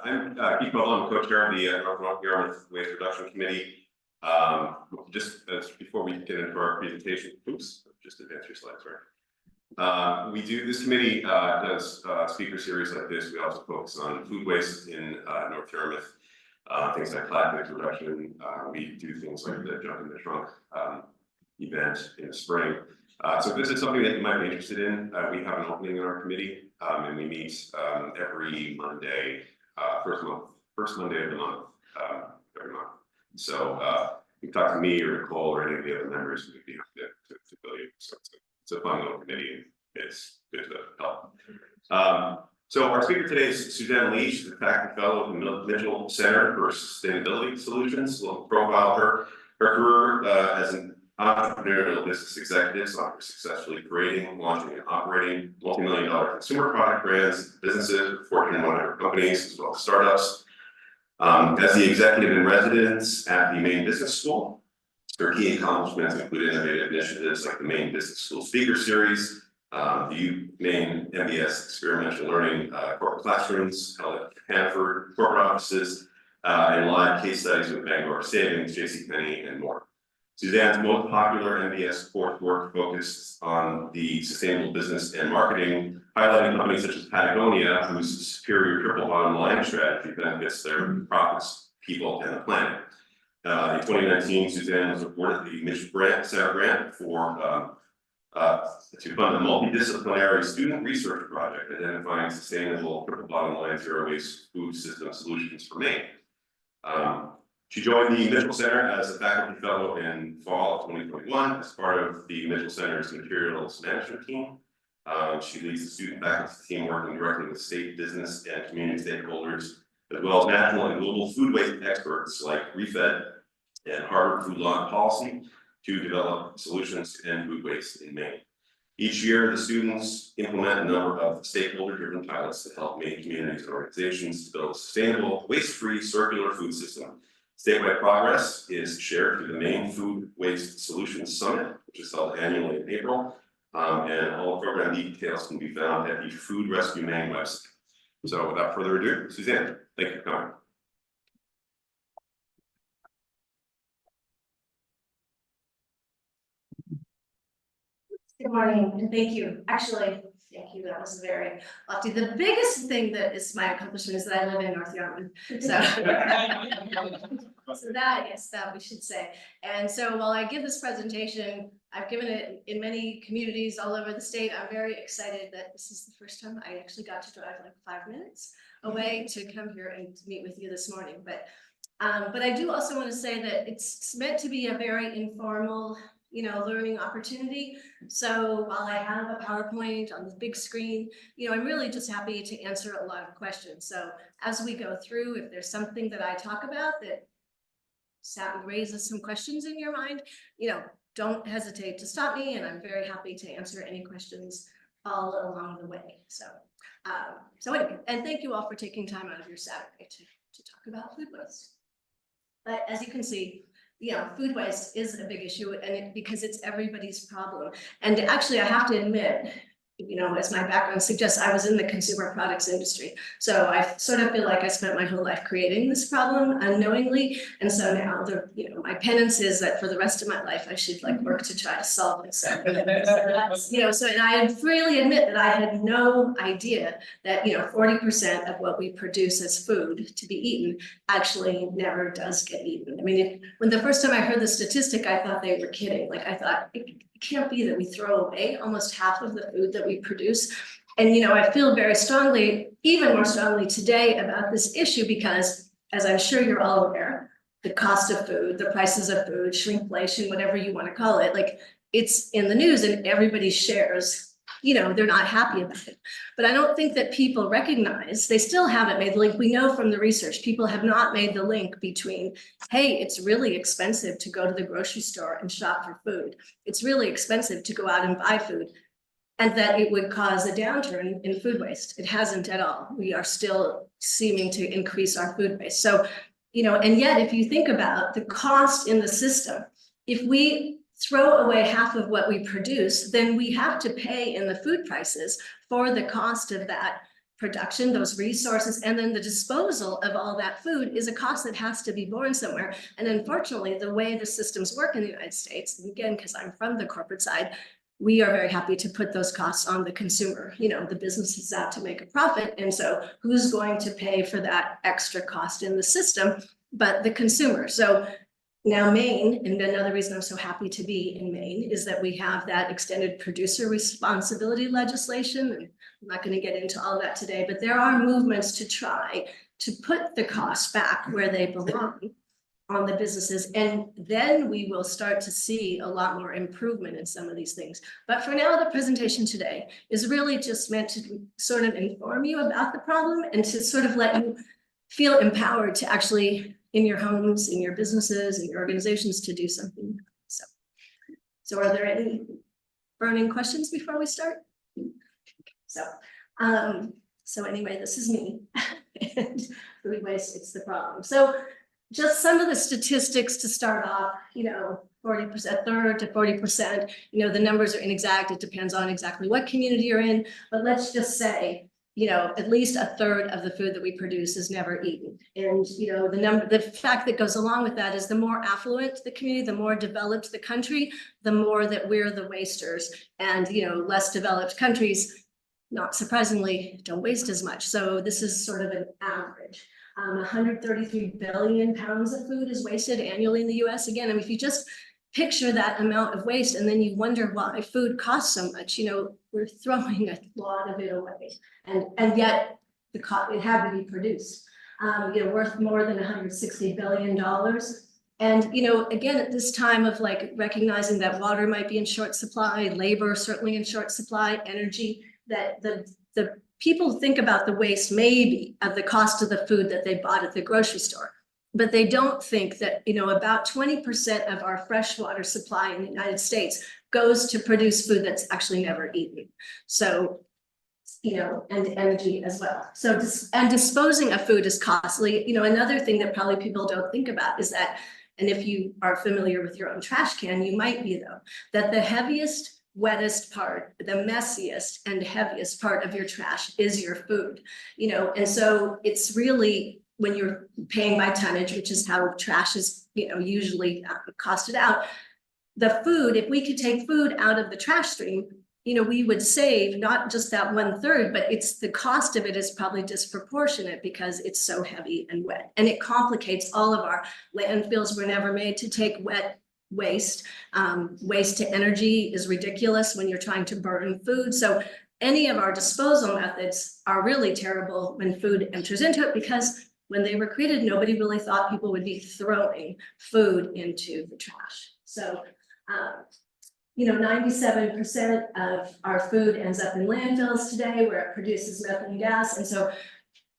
I'm Keith Bubble. I'm co-chair of the North Yarmouth Waste Reduction Committee. Just before we get into our presentation, just advance your slides, right? This committee does speaker series like this. We also focus on food waste in North Yarmouth, things like plastic reduction. We do things like the Jump in the Trunk event in the spring. So if this is something that you might be interested in, we have an opening in our committee, and we meet every Monday, first Monday of the month, every month. So you can talk to me or Nicole or any of the other members, we'd be happy to fill you. So it's a fun little committee, and it's good to help. So our speaker today is Susanne Lee. She's a faculty fellow at the Mitchell Center for Sustainability Solutions. We'll profile her career as an entrepreneurial business executive, so successfully creating, launching, and operating multi-million-dollar consumer product brands, businesses, Fortune 100 companies, as well as startups. As the executive in residence at the Maine Business School, her key accomplishments include innovative initiatives like the Maine Business School Speaker Series, the Maine MBS Experiential Learning corporate classrooms held at Hanford corporate offices, and live case studies with Bangor Savings, JCPenney, and more. Suzanne's most popular MBS coursework focused on the sustainable business and marketing, highlighting companies such as Patagonia, whose superior triple bottom line strategy benefits their profits, people, and the planet. In 2019, Suzanne was awarded the Mitchell Center grant for to fund a multidisciplinary student research project identifying sustainable triple bottom line zero waste food system solutions for Maine. She joined the Mitchell Center as a faculty fellow in fall of 2021 as part of the Mitchell Center's materials management team. She leads the student faculty team working directly with state business and community stakeholders, as well as national and global food waste experts like ReFed and Harvard Food Law and Policy to develop solutions to end food waste in Maine. Each year, the students implement a number of stakeholder-driven pilots to help Maine communities and organizations to build a sustainable, waste-free, circular food system. Statewide progress is shared through the Maine Food Waste Solutions Summit, which is held annually in April, and all program details can be found at the Food Rescue Maine website. So without further ado, Suzanne, thank you for coming. Good morning, and thank you. Actually, thank you. That was very lofty. The biggest thing that is my accomplishment is that I live in North Yarmouth. So that is that we should say. And so while I give this presentation, I've given it in many communities all over the state. I'm very excited that this is the first time I actually got to drive like 5 minutes away to come here and to meet with you this morning. But I do also want to say that it's meant to be a very informal, learning opportunity. So while I have a PowerPoint on the big screen, I'm really just happy to answer a lot of questions. So as we go through, if there's something that I talk about that raises some questions in your mind, don't hesitate to stop me, and I'm very happy to answer any questions all along the way. So anyway, and thank you all for taking time out of your Saturday to talk about food waste. But as you can see, food waste is a big issue, and because it's everybody's problem. And actually, I have to admit, as my background suggests, I was in the consumer products industry. So I sort of feel like I spent my whole life creating this problem unknowingly. And so now my penance is that for the rest of my life, I should work to try to solve it. So, and I freely admit that I had no idea that, 40% of what we produce as food to be eaten actually never does get eaten. I mean, when the first time I heard the statistic, I thought they were kidding. I thought, it can't be that we throw away almost half of the food that we produce. And, I feel very strongly, even more strongly today about this issue because, as I'm sure you're all aware, the cost of food, the prices of food, shrinkflation, whatever you want to call it, it's in the news and everybody shares, they're not happy about it. But I don't think that people recognize, they still haven't made the link. We know from the research, people have not made the link between, hey, it's really expensive to go to the grocery store and shop for food. It's really expensive to go out and buy food, and that it would cause a downturn in food waste. It hasn't at all. We are still seeming to increase our food waste. So, and yet if you think about the cost in the system, if we throw away half of what we produce, then we have to pay in the food prices for the cost of that production, those resources, and then the disposal of all that food is a cost that has to be borne somewhere. And unfortunately, the way the systems work in the United States, and again, because I'm from the corporate side, we are very happy to put those costs on the consumer. You know, the business is out to make a profit. And so who's going to pay for that extra cost in the system but the consumer? So now Maine, and another reason I'm so happy to be in Maine, is that we have that extended producer responsibility legislation. And I'm not going to get into all that today, but there are movements to try to put the costs back where they belong on the businesses. And then we will start to see a lot more improvement in some of these things. But for now, the presentation today is really just meant to sort of inform you about the problem and to sort of let you feel empowered to actually, in your homes, in your businesses, in your organizations, to do something. So are there any burning questions before we start? So anyway, this is me. And food waste, it's the problem. So just some of the statistics to start off, you know, 40%, a third to 40%, you know, the numbers are inexact. It depends on exactly what community you're in, but let's just say, you know, at least a third of the food that we produce is never eaten. And, you know, the fact that goes along with that is the more affluent the community, the more developed the country, the more that we're the wasters. And, you know, less developed countries, not surprisingly, don't waste as much. So this is sort of an average. 133 billion pounds of food is wasted annually in the US. Again, I mean, if you just picture that amount of waste and then you wonder why food costs so much, you know, we're throwing a lot of it away. And yet it had to be produced, you know, worth more than $160 billion. And, you know, again, at this time of like recognizing that water might be in short supply, labor certainly in short supply, energy, that the people think about the waste maybe of the cost of the food that they bought at the grocery store, but they don't think that, you know, about 20% of our freshwater supply in the United States goes to produce food that's actually never eaten. So, you know, and energy as well. So, and disposing of food is costly. You know, another thing that probably people don't think about is that, and if you are familiar with your own trash can, you might be though, that the heaviest, wettest part, the messiest and heaviest part of your trash is your food, you know, and so it's really when you're paying by tonnage, which is how trash is, you know, usually costed out. The food, if we could take food out of the trash stream, you know, we would save not just that 1/3, but it's the cost of it is probably disproportionate because it's so heavy and wet, and it complicates all of our landfills. Were never made to take wet waste. Waste to energy is ridiculous when you're trying to burn food. So any of our disposal methods are really terrible when food enters into it, because when they were created, nobody really thought people would be throwing food into the trash. So, you know, 97% of our food ends up in landfills today where it produces methane gas. And so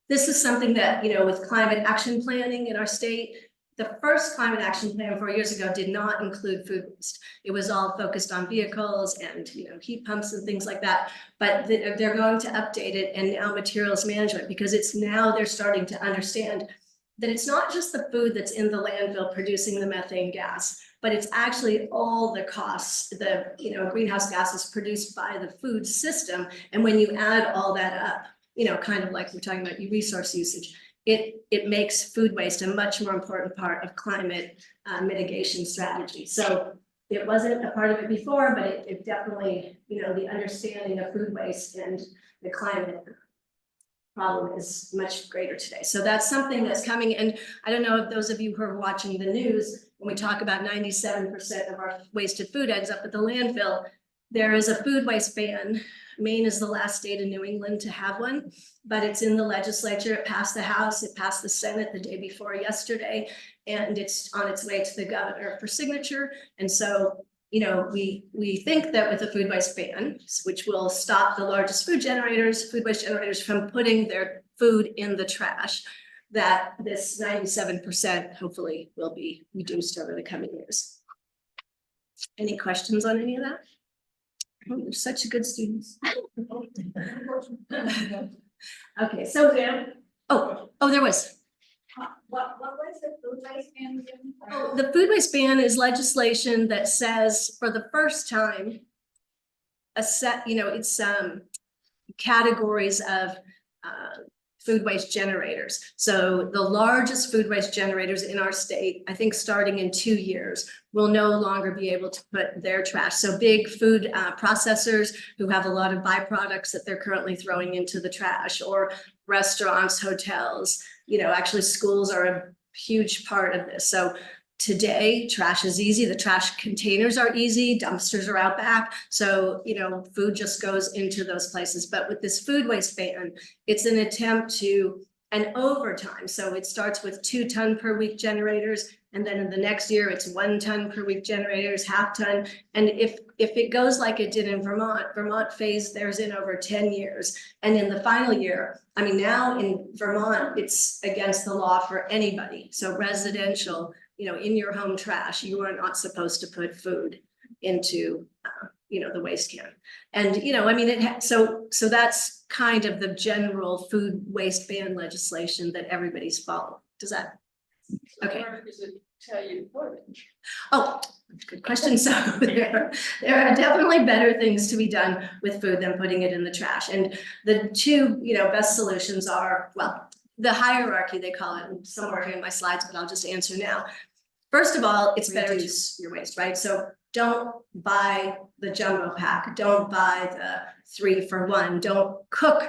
this is something that, you know, with climate action planning in our state, the first climate action plan 4 years ago did not include food waste. It was all focused on vehicles and, you know, heat pumps and things like that. But they're going to update it, and now materials management, because it's now they're starting to understand that it's not just the food that's in the landfill producing the methane gas, but it's actually all the costs, the, you know, greenhouse gases produced by the food system. And when you add all that up, you know, kind of like we're talking about resource usage, it makes food waste a much more important part of climate mitigation strategy. So it wasn't a part of it before, but it definitely, you know, the understanding of food waste and the climate problem is much greater today. So that's something that's coming. And I don't know if those of you who are watching the news, when we talk about 97% of our wasted food ends up at the landfill, there is a food waste ban. Maine is the last state in New England to have one, but it's in the legislature. It passed the House, it passed the Senate the day before yesterday, and it's on its way to the governor for signature. And so, you know, we think that with a food waste ban, which will stop the largest food waste generators from putting their food in the trash, that this 97% hopefully will be reduced over the coming years. Any questions on any of that? Oh, you're such good students. Okay, so there was. What was the food waste ban again? Oh, the food waste ban is legislation that says for the first time, you know, it's categories of food waste generators. So the largest food waste generators in our state, I think starting in 2 years, will no longer be able to put their trash. So big food processors who have a lot of byproducts that they're currently throwing into the trash, or restaurants, hotels, actually schools are a huge part of this. So today, trash is easy. The trash containers are easy. Dumpsters are out back. So, food just goes into those places. But with this food waste ban, it's an attempt to, and over time. So it starts with 2 ton per week generators. And then in the next year, it's 1 ton per week generators, half ton. And if it goes like it did in Vermont phased theirs in over 10 years. And in the final year, now in Vermont, it's against the law for anybody. So residential, in your home trash, you are not supposed to put food into, the waste can. And, so that's kind of the general food waste ban legislation that everybody's following. Does that? Okay. Where does it tell you to put it? Oh, good question. So there are definitely better things to be done with food than putting it in the trash. And the two, best solutions are, well, the hierarchy, they call it, and somewhere here in my slides, but I'll just answer now. First of all, it's better to reduce your waste, right? So don't buy the jumbo pack. Don't buy the 3 for 1. Don't cook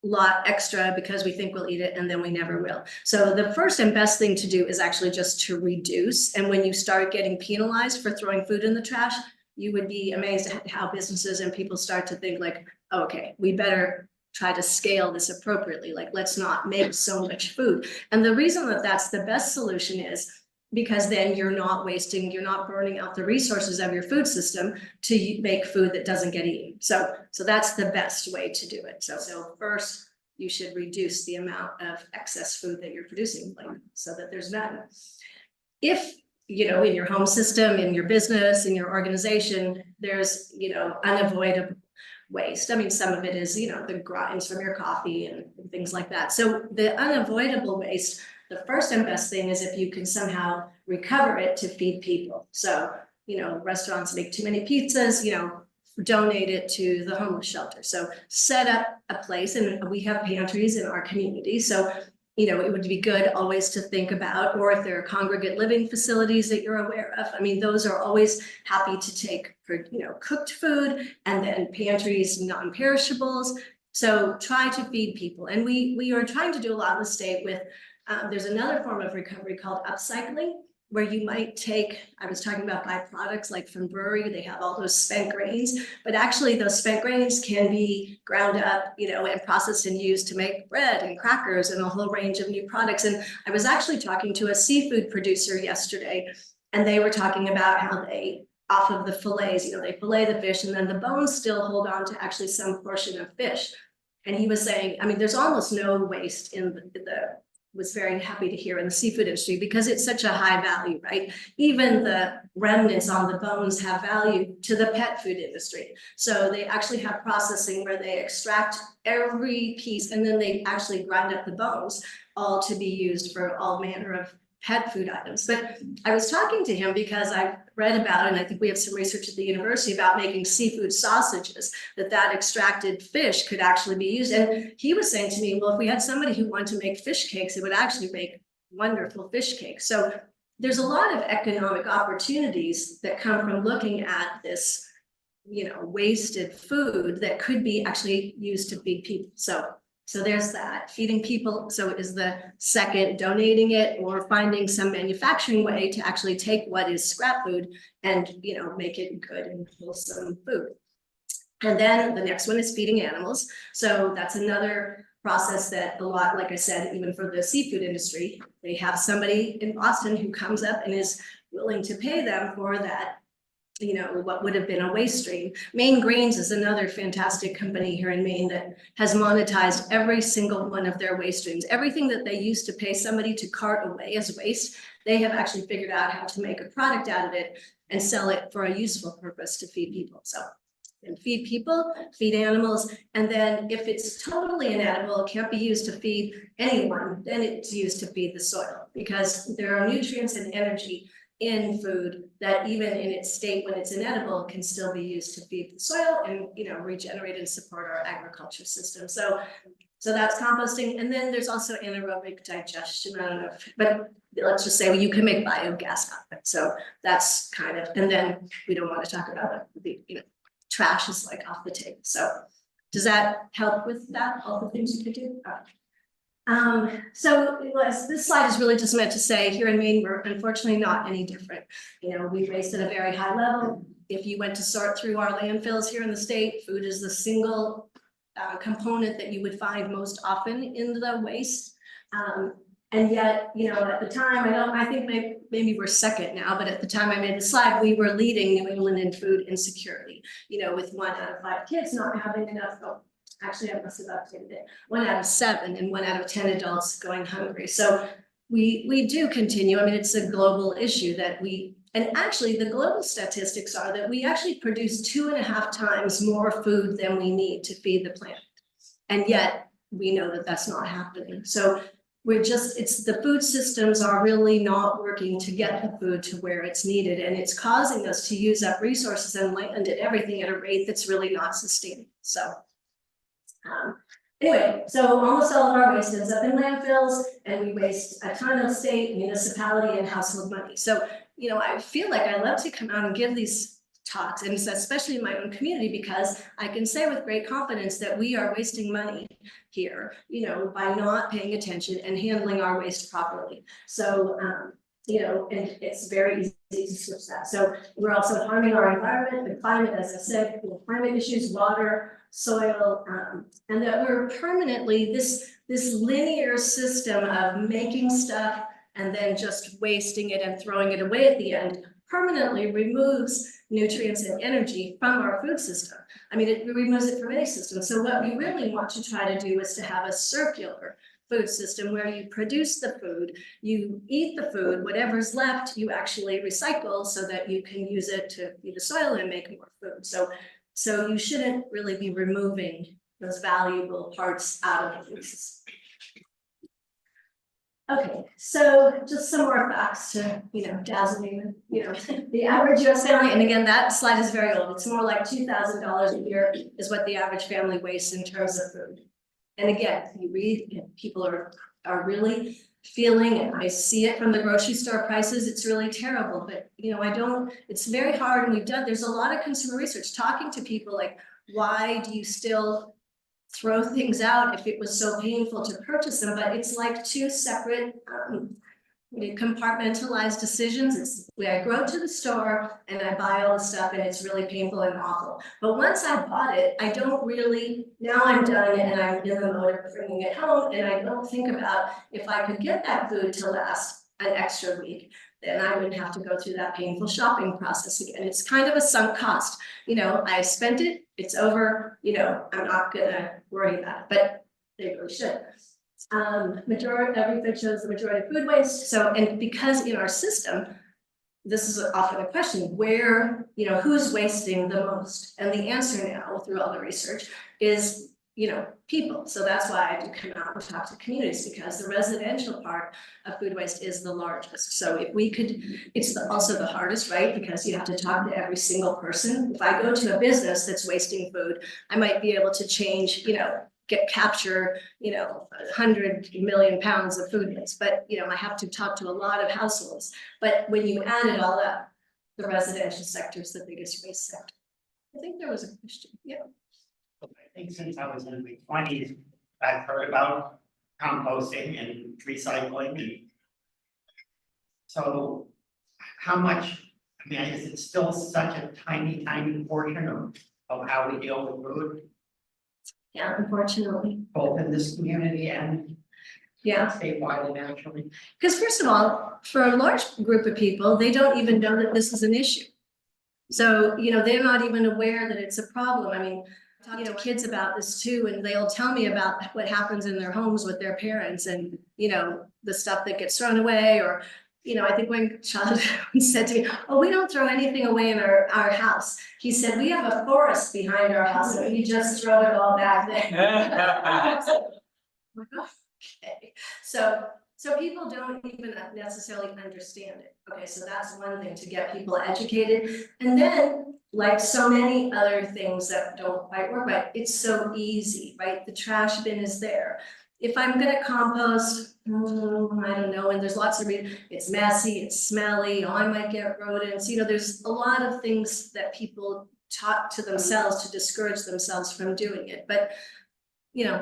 a lot extra because we think we'll eat it and then we never will. So the first and best thing to do is actually just to reduce. And when you start getting penalized for throwing food in the trash, you would be amazed at how businesses and people start to think like, oh, okay, we better try to scale this appropriately. Like, let's not make so much food. And the reason that that's the best solution is because then you're not wasting, you're not burning out the resources of your food system to make food that doesn't get eaten. So that's the best way to do it. So first, you should reduce the amount of excess food that you're producing, so that there's none. If, in your home system, in your business, in your organization, there's, unavoidable waste. Some of it is, the grinds from your coffee and things like that. So the unavoidable waste, the first and best thing is if you can somehow recover it to feed people. So, restaurants make too many pizzas, donate it to the homeless shelter. So set up a place, and we have pantries in our community. So, it would be good always to think about, or if there are congregate living facilities that you're aware of. Those are always happy to take for, cooked food, and then pantries, non-perishables. So try to feed people. And we are trying to do a lot in the state with, there's another form of recovery called upcycling, where you might take, I was talking about byproducts like from brewery, they have all those spent grains, but actually those spent grains can be ground up, and processed and used to make bread and crackers and a whole range of new products. And I was actually talking to a seafood producer yesterday, and they were talking about how they, off of the fillets, they fillet the fish and then the bones still hold on to actually some portion of fish. And he was saying, there's almost no waste in was very happy to hear in the seafood industry because it's such a high value, right? Even the remnants on the bones have value to the pet food industry. So they actually have processing where they extract every piece and then they actually grind up the bones, all to be used for all manner of pet food items. But I was talking to him because I read about, and I think we have some research at the university about making seafood sausages, that extracted fish could actually be used. And he was saying to me, well, if we had somebody who wanted to make fish cakes, it would actually make wonderful fish cakes. So there's a lot of economic opportunities that come from looking at this, wasted food that could be actually used to feed people. So there's that. Feeding people, so is the second, donating it or finding some manufacturing way to actually take what is scrap food and, make it good and wholesome food. And then the next one is feeding animals. So that's another process that a lot, like I said, even for the seafood industry, they have somebody in Boston who comes up and is willing to pay them for that, what would have been a waste stream. Maine Grains is another fantastic company here in Maine that has monetized every single one of their waste streams. Everything that they used to pay somebody to cart away as waste, they have actually figured out how to make a product out of it and sell it for a useful purpose to feed people. So, and feed people, feed animals, and then if it's totally inedible, it can't be used to feed anyone, then it's used to feed the soil, because there are nutrients and energy in food that even in its state when it's inedible can still be used to feed the soil and regenerate and support our agriculture system. So So that's composting, and then there's also anaerobic digestion, I don't know, but let's just say you can make biogas out of it, so that's kind of, and then we don't want to talk about it, the, trash is like off the table, so. Does that help with that, all the things you could do? So this slide is really just meant to say here in Maine, we're unfortunately not any different. We waste at a very high level. If you went to sort through our landfills here in the state, food is the single component that you would find most often in the waste. And yet, at the time, I think maybe we're second now, but at the time I made the slide, we were leading New England in food insecurity, with 1 out of 5 kids not having enough. Oh, actually, I must have updated it. 1 out of 7 and 1 out of 10 adults going hungry. So we do continue. I mean, it's a global issue that and actually the global statistics are that we actually produce 2.5 times more food than we need to feed the planet. And yet we know that that's not happening. So it's the food systems are really not working to get the food to where it's needed. And it's causing us to use up resources and land and everything at a rate that's really not sustainable. So anyway, so almost all of our waste ends up in landfills, and we waste a ton of state, municipality, and household money. So, I feel like I love to come out and give these talks, and especially in my own community, because I can say with great confidence that we are wasting money here, by not paying attention and handling our waste properly. So, and it's very easy to switch that. So we're also harming our environment, the climate, as I said, climate issues, water, soil, and that we're permanently this linear system of making stuff and then just wasting it and throwing it away at the end permanently removes nutrients and energy from our food system. I mean, it removes it from any system. So what we really want to try to do is to have a circular food system where you produce the food, you eat the food, whatever's left, you actually recycle so that you can use it to feed the soil and make more food. So you shouldn't really be removing those valuable parts out of the food system. Okay, so just some more facts to, dazzle me, the average US family, and again, that slide is very old. It's more like $2,000 a year is what the average family wastes in terms of food. And again, you read, people are really feeling it. I see it from the grocery store prices. It's really terrible, but it's very hard. And there's a lot of consumer research talking to people like, why do you still throw things out if it was so painful to purchase them? But it's like 2 separate compartmentalized decisions. It's where I go to the store and I buy all the stuff and it's really painful and awful. But once I bought it, I don't really, now I'm done and I'm in the mode of bringing it home, and I don't think about if I could get that food to last an extra week, then I wouldn't have to go through that painful shopping process again. It's kind of a sunk cost. I spent it, it's over, I'm not gonna worry about it, but they really should. Every food shows the majority of food waste. So, and because in our system, this is often a question, where, who's wasting the most? And the answer now, through all the research, is, people. So that's why I do come out and talk to communities, because the residential part of food waste is the largest. So if we could, it's also the hardest, right? Because you have to talk to every single person. If I go to a business that's wasting food, I might be able to change, capture 100 million pounds of food waste, but I have to talk to a lot of households. But when you add it all up, the residential sector is the biggest waste sector. I think there was a question. Yeah. I think since I was in my 20s, I've heard about composting and recycling. And so how much, is it still such a tiny portion of how we deal with food? Yeah, unfortunately. Both in this community and statewide and nationally. Because first of all, for a large group of people, they don't even know that this is an issue. So, they're not even aware that it's a problem. I mean, I talk to kids about this too, and they'll tell me about what happens in their homes with their parents and, the stuff that gets thrown away, or, I think one child said to me, oh, we don't throw anything away in our house. He said, we have a forest behind our house and we just throw it all back there. Okay. So people don't even necessarily understand it. Okay, so that's one thing, to get people educated. And then like so many other things that don't quite work, but it's so easy, right? The trash bin is there. If I'm gonna compost, I don't know, and there's lots of it's messy, it's smelly, oh, I might get rodents, there's a lot of things that people talk to themselves to discourage themselves from doing it, but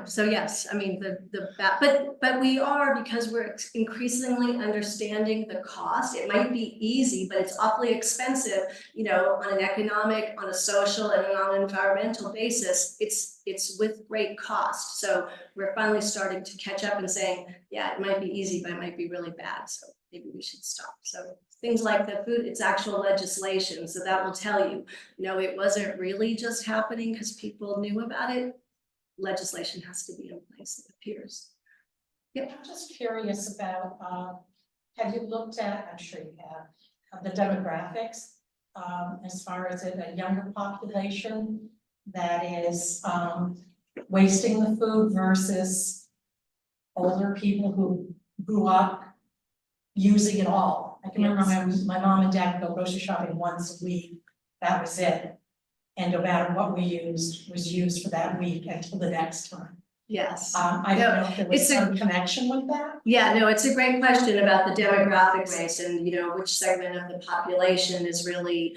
so yes, I mean, but we are, because we're increasingly understanding the cost. It might be easy, but it's awfully expensive, on an economic, on a social, and on an environmental basis. It's with great cost. So we're finally starting to catch up and saying, yeah, it might be easy, but it might be really bad. So maybe we should stop. So things like the food, it's actual legislation. So that will tell you, it wasn't really just happening because people knew about it. Legislation has to be in place, it appears. I'm just curious about, have you looked at, I'm sure you have, the demographics, as far as a younger population that is wasting the food versus older people who grew up using it all? I can remember my mom and dad would go grocery shopping once a week, that was it. And no matter what we used, was used for that week until the next time. Yes. I don't know if there was some connection with that. Yeah, no, it's a great question about the demographic waste and, which segment of the population is really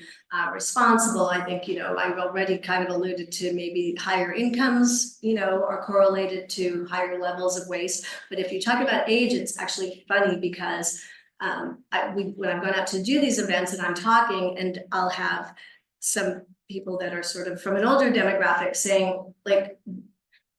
responsible. I think, I've already kind of alluded to maybe higher incomes, are correlated to higher levels of waste. But if you talk about age, it's actually funny because when I'm going out to do these events and I'm talking, and I'll have some people that are sort of from an older demographic saying, like,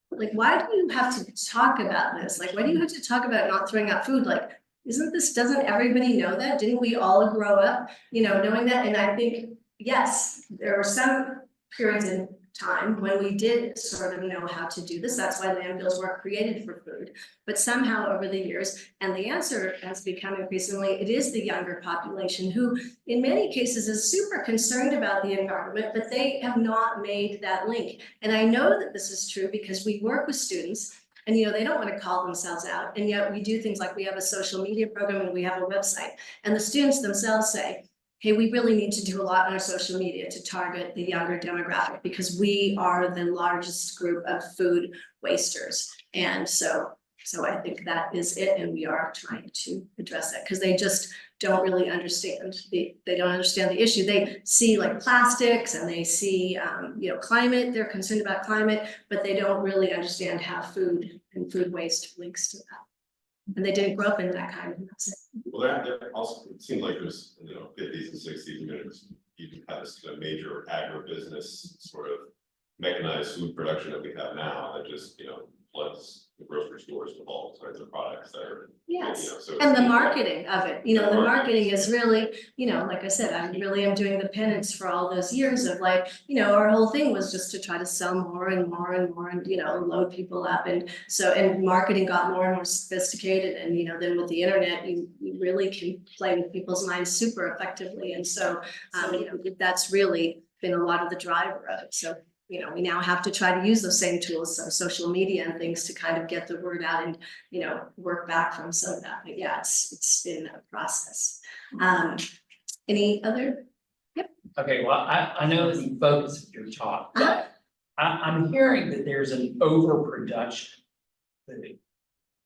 why do you have to talk about this? Like, why do you have to talk about not throwing out food? Like, doesn't everybody know that? Didn't we all grow up, knowing that? And I think, yes, there were some periods in time when we did sort of know how to do this. That's why landfills were created for food. But somehow over the years, and the answer has become increasingly, it is the younger population who in many cases is super concerned about the environment, but they have not made that link. And I know that this is true because we work with students and they don't want to call themselves out. And yet we do things like we have a social media program and we have a website. And the students themselves say, hey, we really need to do a lot on our social media to target the younger demographic because we are the largest group of food wasters. And so I think that is it, and we are trying to address that because they just don't really understand they don't understand the issue. They see like plastics and they see climate, they're concerned about climate, but they don't really understand how food and food waste links to that. And they didn't grow up in that kind of mess. Well, there also, it seemed like there's, 50s and 60s, you had this kind of major agribusiness sort of mechanized food production that we have now that just, floods the grocery stores with all kinds of products that are. Yes, So and the marketing of it, the marketing is really, like I said, I really am doing the penance for all those years of like, our whole thing was just to try to sell more and more and more and, load people up. And so, and marketing got more and more sophisticated. And, then with the internet, you really can play with people's minds super effectively. And so, that's really been a lot of the driver of it. So, we now have to try to use those same tools, so social media and things to kind of get the word out and, work back from some of that. But yeah, it's been a process. Any other? Yep. Okay, well, I know that's the focus of your talk, but I'm hearing that there's an overproduction thing.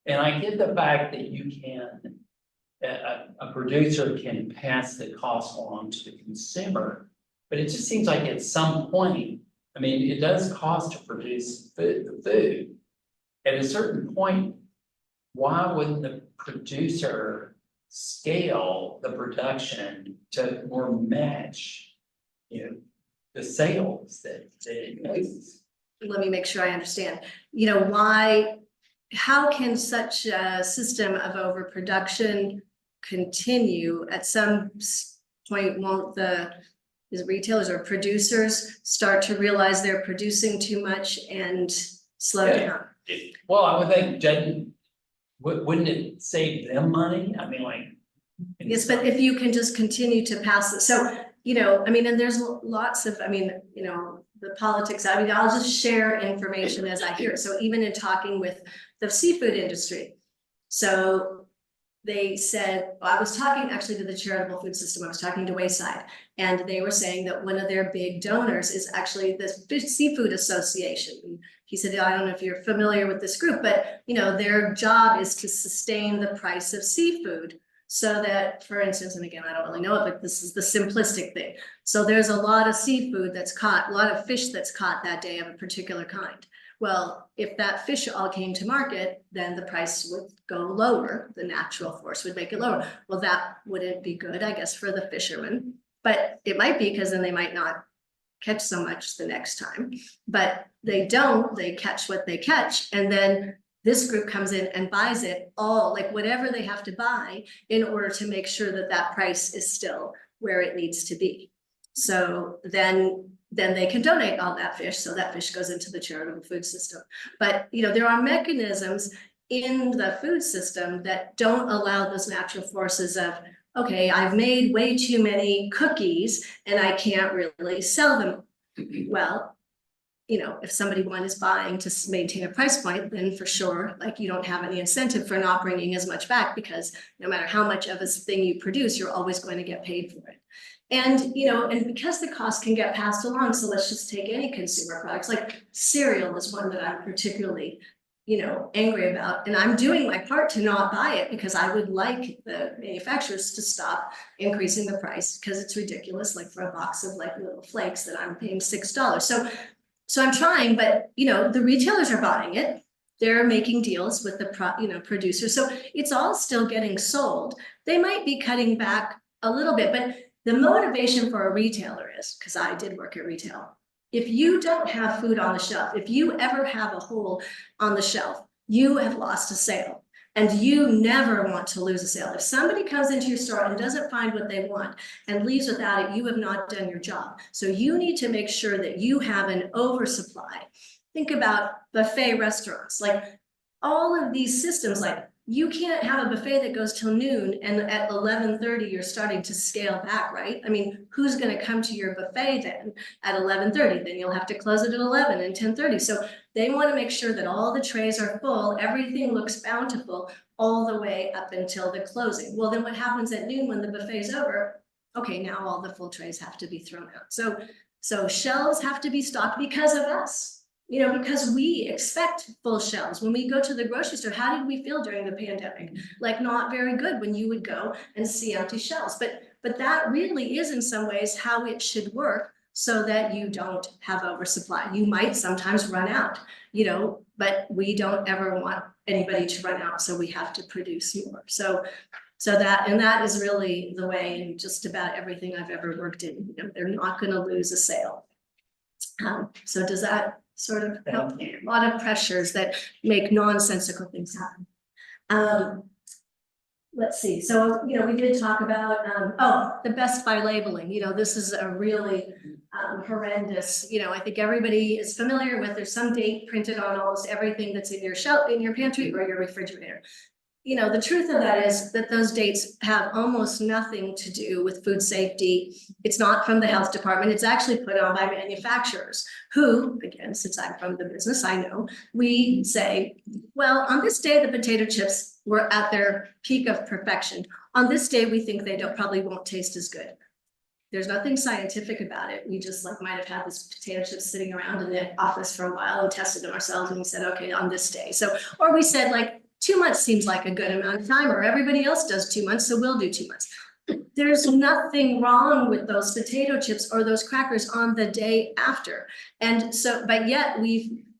And I get the fact that you can, a producer can pass the cost on to the consumer, but it just seems like at some point, I mean, it does cost to produce the food. At a certain point, why wouldn't the producer scale the production to more match, the sales that it makes? Let me make sure I understand. How can such a system of overproduction continue? At some point, won't is retailers or producers start to realize they're producing too much and slow down? Well, I would think, wouldn't it save them money? I mean, like. Yes, but if you can just continue to pass it, so, and there's lots of, the politics, I'll just share information as I hear it. So even in talking with the seafood industry. So they said, I was talking actually to the charitable food system, I was talking to Wayside, and they were saying that one of their big donors is actually the Fish Seafood Association. And he said, I don't know if you're familiar with this group, but you know, their job is to sustain the price of seafood. So that, for instance, and again, I don't really know it, but this is the simplistic thing. So there's a lot of seafood that's caught, a lot of fish that's caught that day of a particular kind. Well, if that fish all came to market, then the price would go lower. The natural force would make it lower. Well, that wouldn't be good, I guess, for the fishermen, but it might be because then they might not catch so much the next time. But they don't, they catch what they catch. And then this group comes in and buys it all, like whatever they have to buy in order to make sure that that price is still where it needs to be. So then they can donate all that fish, so that fish goes into the charitable food system. But, you know, there are mechanisms in the food system that don't allow those natural forces of, okay, I've made way too many cookies and I can't really sell them. Well, you know, if somebody one is buying to maintain a price point, then for sure, like you don't have any incentive for not bringing as much back, because no matter how much of a thing you produce, you're always going to get paid for it. And, you know, and because the cost can get passed along, so let's just take any consumer products, like cereal is one that I'm particularly, you know, angry about. And I'm doing my part to not buy it because I would like the manufacturers to stop increasing the price because it's ridiculous, like for a box of like little flakes that I'm paying $6. So I'm trying, but, you know, the retailers are buying it. They're making deals with the producers. So it's all still getting sold. They might be cutting back a little bit, but the motivation for a retailer is, because I did work at retail, if you don't have food on the shelf, if you ever have a hole on the shelf, you have lost a sale. And you never want to lose a sale. If somebody comes into your store and doesn't find what they want and leaves without it, you have not done your job. So you need to make sure that you have an oversupply. Think about buffet restaurants, like all of these systems, like you can't have a buffet that goes till noon and at 11:30 you're starting to scale back, right? I mean, who's going to come to your buffet then at 11:30? Then you'll have to close it at 11 and 10:30. So they want to make sure that all the trays are full, everything looks bountiful all the way up until the closing. Well, then what happens at noon when the buffet's over? Okay, now all the full trays have to be thrown out. So shelves have to be stocked because of us. You know, because we expect full shelves. When we go to the grocery store, how did we feel during the pandemic? Like not very good when you would go and see empty shelves. But that really is in some ways how it should work so that you don't have oversupply. You might sometimes run out, you know, but we don't ever want anybody to run out. So we have to produce more. So that is really the way in just about everything I've ever worked in. You know, they're not going to lose a sale. So does that sort of help? A lot of pressures that make nonsensical things happen. Let's see. So, you know, we did talk about, the Best Buy labeling. You know, this is a really horrendous, you know, I think everybody is familiar with, there's some date printed on almost everything that's in your shelf, in your pantry or your refrigerator. You know, the truth of that is that those dates have almost nothing to do with food safety. It's not from the health department. It's actually put on by manufacturers who, again, since I'm from the business, I know, we say, well, on this day, the potato chips were at their peak of perfection. On this day, we think they probably won't taste as good. There's nothing scientific about it. We just like might have had this potato chips sitting around in the office for a while and tested them ourselves and we said, okay, on this day. So, or we said like, 2 months seems like a good amount of time, or everybody else does 2 months, so we'll do 2 months. There's nothing wrong with those potato chips or those crackers on the day after. And so, but yet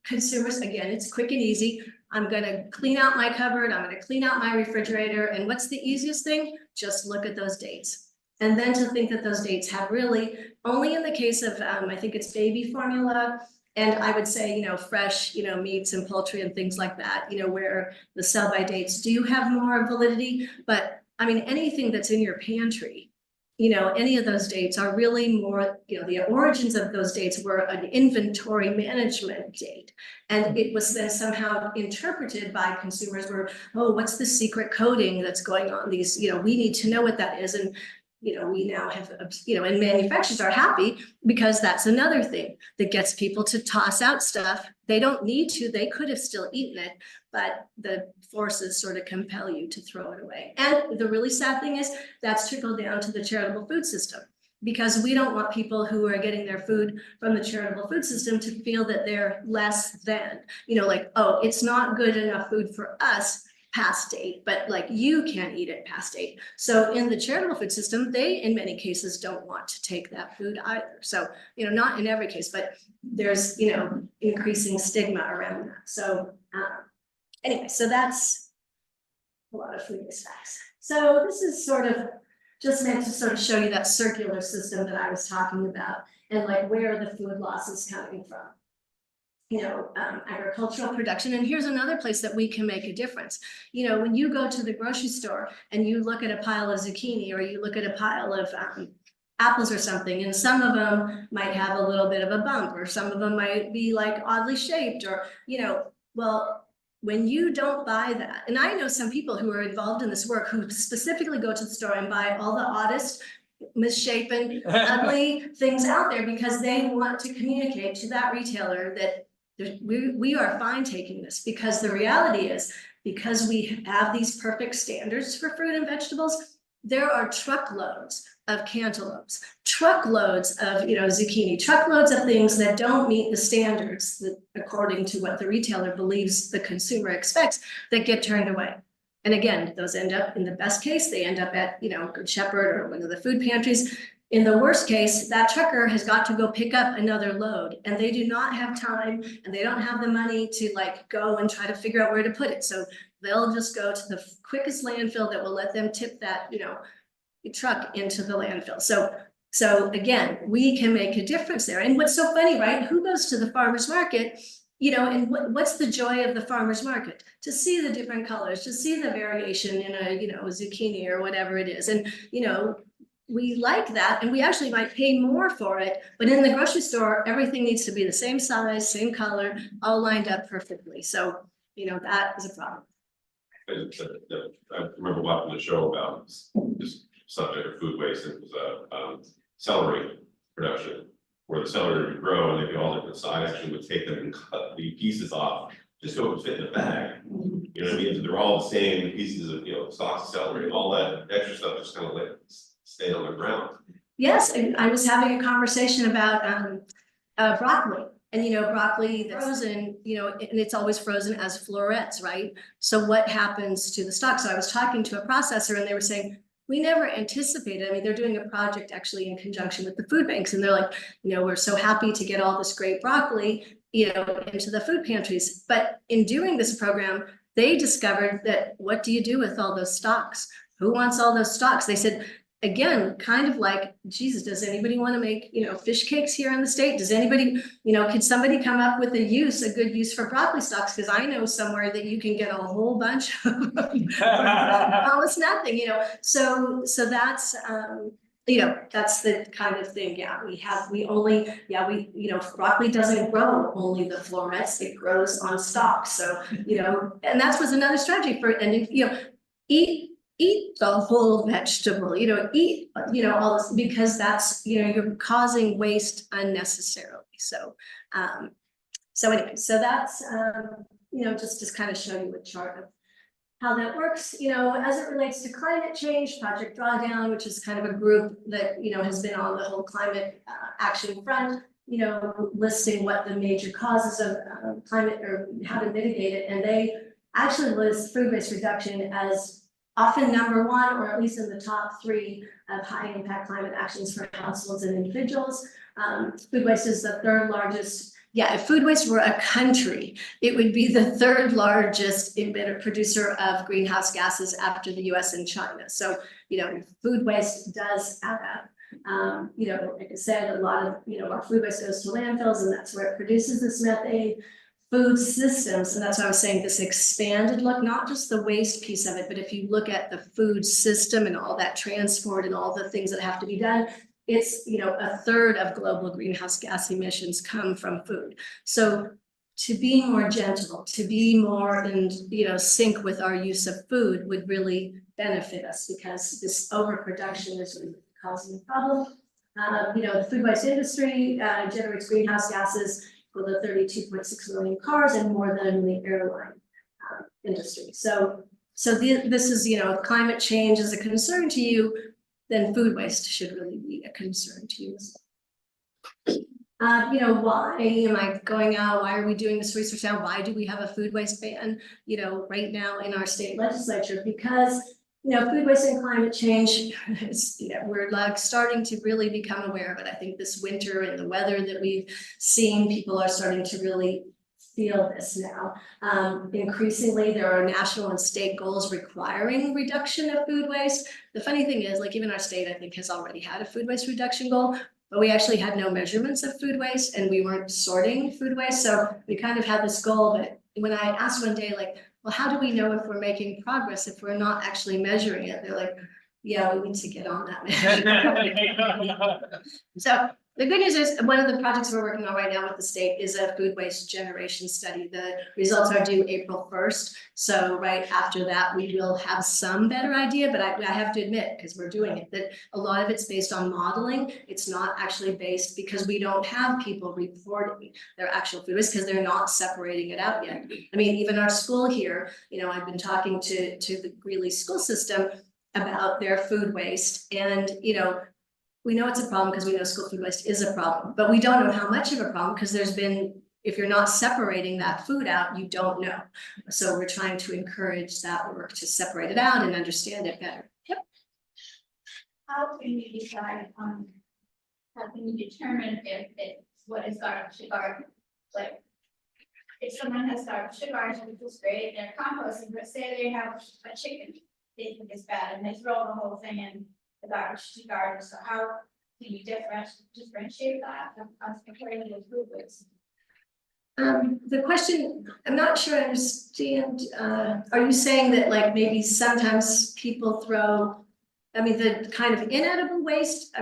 consumers, again, it's quick and easy. I'm gonna clean out my cupboard, I'm gonna clean out my refrigerator, and what's the easiest thing? Just look at those dates. And then to think that those dates have really, only in the case of, I think it's baby formula, and I would say, you know, fresh, you know, meats and poultry and things like that, you know, where the sell-by dates do have more validity. But I mean, anything that's in your pantry, you know, any of those dates are really more, you know, the origins of those dates were an inventory management date. And it was then somehow interpreted by consumers where, oh, what's the secret coding that's going on? These, you know, we need to know what that is. And we now have, and manufacturers are happy because that's another thing that gets people to toss out stuff. They don't need to, they could have still eaten it, but the forces sort of compel you to throw it away. And the really sad thing is that's trickled down to the charitable food system, because we don't want people who are getting their food from the charitable food system to feel that they're less than, like, oh, it's not good enough food for us past date, but like you can't eat it past date. So in the charitable food system, they in many cases don't want to take that food either. So, not in every case, but there's, increasing stigma around that. So anyway, so that's a lot of food waste facts. So this is sort of just meant to sort of show you that circular system that I was talking about and like where the food loss is coming from. Agricultural production. And here's another place that we can make a difference. When you go to the grocery store and you look at a pile of zucchini or you look at a pile of apples or something, and some of them might have a little bit of a bump, or some of them might be like oddly shaped, or, well, when you don't buy that, and I know some people who are involved in this work who specifically go to the store and buy all the oddest, misshapen, ugly things out there because they want to communicate to that retailer that we are fine taking this, because the reality is, because we have these perfect standards for fruit and vegetables, there are truckloads of cantaloupes, truckloads of zucchini, truckloads of things that don't meet the standards that, according to what the retailer believes the consumer expects, that get turned away. And again, those end up, in the best case, they end up at Good Shepherd or one of the food pantries. In the worst case, that trucker has got to go pick up another load, and they do not have time and they don't have the money to like go and try to figure out where to put it. So they'll just go to the quickest landfill that will let them tip that, truck into the landfill. So again, we can make a difference there. And what's so funny, right? Who goes to the farmer's market? And what's the joy of the farmer's market? To see the different colors, to see the variation in a, zucchini or whatever it is. And, we like that, and we actually might pay more for it, but in the grocery store, everything needs to be the same size, same color, all lined up perfectly. So, that is a problem. I remember watching the show about this subject of food waste. It was a celery production where the celery would grow and they'd be all different sizes. Actually would take them and cut the pieces off just so it would fit in the bag. You know what I mean? So they're all the same pieces of, stalks of celery, and all that extra stuff just kind of like stay on the ground. Yes, and I was having a conversation about broccoli. And broccoli that's frozen, and it's always frozen as florets, right? So what happens to the stock? So I was talking to a processor and they were saying, we never anticipated. I mean, they're doing a project actually in conjunction with the food banks, and they're like, we're so happy to get all this great broccoli, into the food pantries. But in doing this program, they discovered that what do you do with all those stocks? Who wants all those stocks? They said, again, kind of like, Jesus, does anybody want to make, fish cakes here in the state? Does anybody, could somebody come up with a good use for broccoli stalks? Because I know somewhere that you can get a whole bunch of almost nothing, So that's, that's the kind of thing. Yeah, broccoli doesn't grow only the florets, it grows on stalks. So, and that was another strategy for, and eat the whole vegetable, eat, all this, because that's, you're causing waste unnecessarily. So, anyway, so that's, just to kind of show you a chart of how that works, as it relates to climate change. Project Drawdown, which is kind of a group that, has been on the whole climate action front, listing what the major causes of climate or how to mitigate it. And they actually list food waste reduction as often number one, or at least in the top 3 of high impact climate actions for households and individuals. Food waste is the 3rd largest. Yeah, if food waste were a country, it would be the 3rd largest producer of greenhouse gases after the US and China. So, food waste does add up. Like I said, a lot of, our food waste goes to landfills, and that's where it produces this methane. Food systems, and that's why I was saying this expanded look, not just the waste piece of it, but if you look at the food system and all that transport and all the things that have to be done, it's, a 1/3 of global greenhouse gas emissions come from food. So to be more gentle, to be more in, sync with our use of food would really benefit us, because this overproduction is really causing a problem. The food waste industry generates greenhouse gases for the 32.6 million cars and more than in the airline industry. So this is, if climate change is a concern to you, then food waste should really be a concern to you as well. Why am I going out? Why are we doing this research now? Why do we have a food waste ban, right now in our state legislature? Because, food waste and climate change, we're like starting to really become aware of it. I think this winter and the weather that we've seen, people are starting to really feel this now. Increasingly, there are national and state goals requiring reduction of food waste. The funny thing is, like even our state, I think, has already had a food waste reduction goal, but we actually had no measurements of food waste and we weren't sorting food waste. So we kind of had this goal, but when I asked one day, like, well, how do we know if we're making progress if we're not actually measuring it? They're like, yeah, we need to get on that measure. So the good news is one of the projects we're working on right now with the state is a food waste generation study. The results are due April 1st. So right after that, we will have some better idea, but I have to admit, because we're doing it, that a lot of it's based on modeling. It's not actually based because we don't have people reporting their actual food waste because they're not separating it out yet. I mean, even our school here, I've been talking to the Greeley school system about their food waste, and we know it's a problem because we know school food waste is a problem, but we don't know how much of a problem because if you're not separating that food out, you don't know. So we're trying to encourage that work to separate it out and understand it better. Yep. How can you decide on, how can you determine if it's what is garbage to garbage? Like, if someone has garbage to garbage, which is great, they're composting, but say they have a chicken, they think it's bad, and they throw the whole thing in the garbage to garbage. So how can you differentiate that as compared to food waste? The question, I'm not sure I understand. Are you saying that like maybe sometimes people throw, the kind of inedible waste,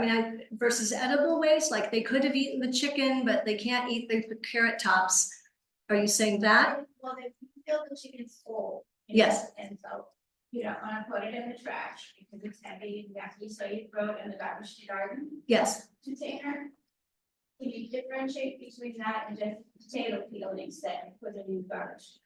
versus edible waste, like they could have eaten the chicken, but they can't eat the carrot tops. Are you saying that? Well, they feel the chicken's full. Yes. And so you don't want to put it in the trash because it's heavy and yucky, so you throw it in the garbage to garden Yes. container. Can you differentiate between that and just potato peel instead with a new garbage?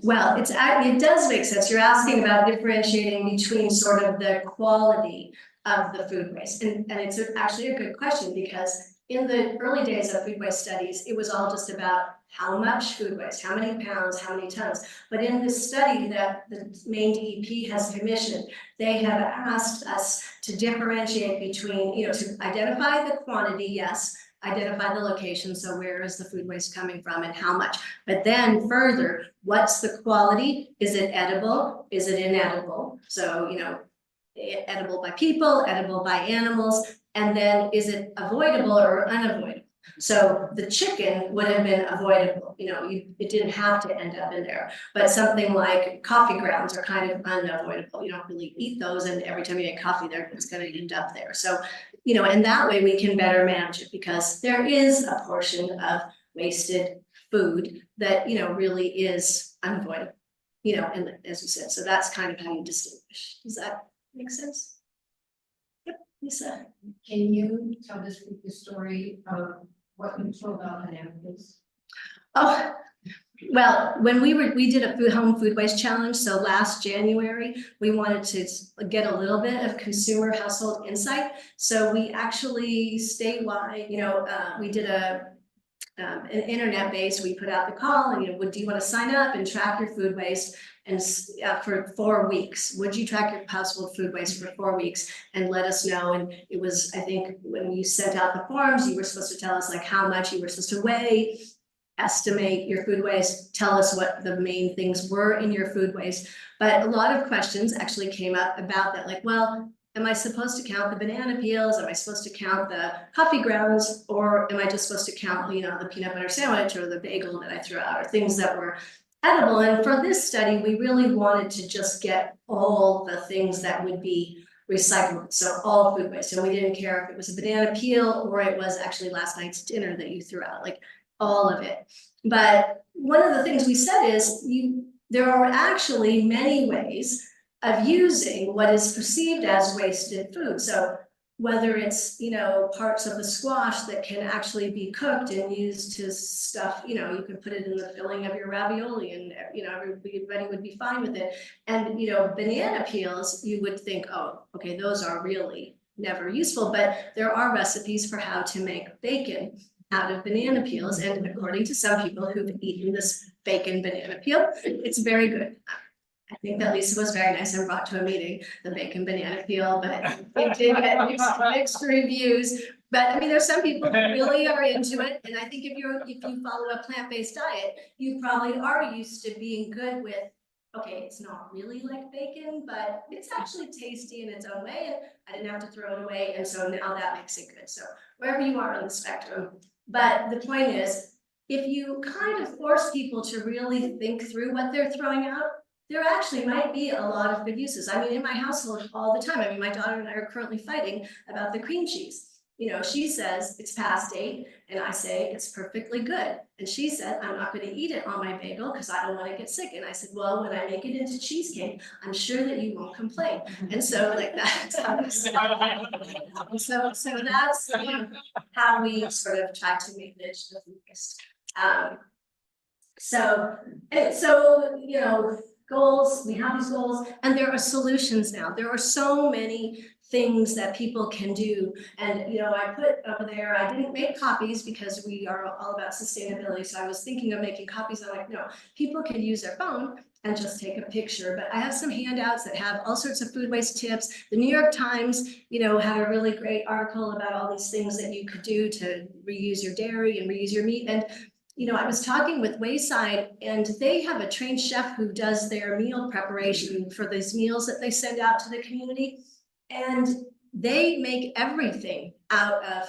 Well, it does make sense. You're asking about differentiating between sort of the quality of the food waste. And it's actually a good question because in the early days of food waste studies, it was all just about how much food waste, how many pounds, how many tons. But in this study that the Maine DEP has commissioned, they have asked us to differentiate between, to identify the quantity, yes, identify the location, so where is the food waste coming from and how much, but then further, what's the quality? Is it edible? Is it inedible? So, edible by people, edible by animals, and then is it avoidable or unavoidable? So the chicken would have been avoidable, it didn't have to end up in there, but something like coffee grounds are kind of unavoidable. You don't really eat those, and every time you make coffee there, it's gonna end up there. So, and that way we can better manage it because there is a portion of wasted food that, really is unavoidable, and as you said, so that's kind of how you distinguish. Does that make sense? Yep, Lisa. Can you tell us the story of what you told about the napkins? Oh, well, when we did a home food waste challenge, so last January, we wanted to get a little bit of consumer household insight. So we actually statewide, we did an internet base, we put out the call and, do you want to sign up and track your food waste? And for 4 weeks, would you track your household food waste for 4 weeks and let us know? And it was, I think, when you sent out the forms, you were supposed to tell us like how much you were supposed to weigh, estimate your food waste, tell us what the main things were in your food waste. But a lot of questions actually came up about that, like, well, am I supposed to count the banana peels? Am I supposed to count the coffee grounds? Or am I just supposed to count, the peanut butter sandwich or the bagel that I threw out, or things that were edible? And for this study, we really wanted to just get all the things that would be recyclable, so all food waste. And we didn't care if it was a banana peel or it was actually last night's dinner that you threw out, like all of it. But one of the things we said is there are actually many ways of using what is perceived as wasted food. So whether it's, parts of the squash that can actually be cooked and used to stuff, you can put it in the filling of your ravioli and, everybody would be fine with it. And, banana peels, you would think, oh, okay, those are really never useful, but there are recipes for how to make bacon out of banana peels. And according to some people who've eaten this bacon banana peel, it's very good. I think that Lisa was very nice and brought to a meeting the bacon banana peel, but it did get mixed reviews. But I mean, there's some people who really are into it, and I think if you follow a plant-based diet, you probably are used to being good with, okay, it's not really like bacon, but it's actually tasty in its own way, and I didn't have to throw it away, and so now that makes it good. So wherever you are on the spectrum. But the point is, if you kind of force people to really think through what they're throwing out, there actually might be a lot of good uses. I mean, in my household all the time, I mean, my daughter and I are currently fighting about the cream cheese. She says it's past date, and I say it's perfectly good. And she said, I'm not going to eat it on my bagel because I don't want to get sick. And I said, well, when I make it into cheesecake, I'm sure that you won't complain. And so like that's how so that's how we sort of try to make this the focus. Goals, we have these goals, and there are solutions now. There are so many things that people can do. And, I put over there, I didn't make copies because we are all about sustainability. So I was thinking of making copies. I'm like, no, people can use their phone and just take a picture. But I have some handouts that have all sorts of food waste tips. The New York Times, had a really great article about all these things that you could do to reuse your dairy and reuse your meat. And I was talking with Wayside, and they have a trained chef who does their meal preparation for these meals that they send out to the community. And they make everything out of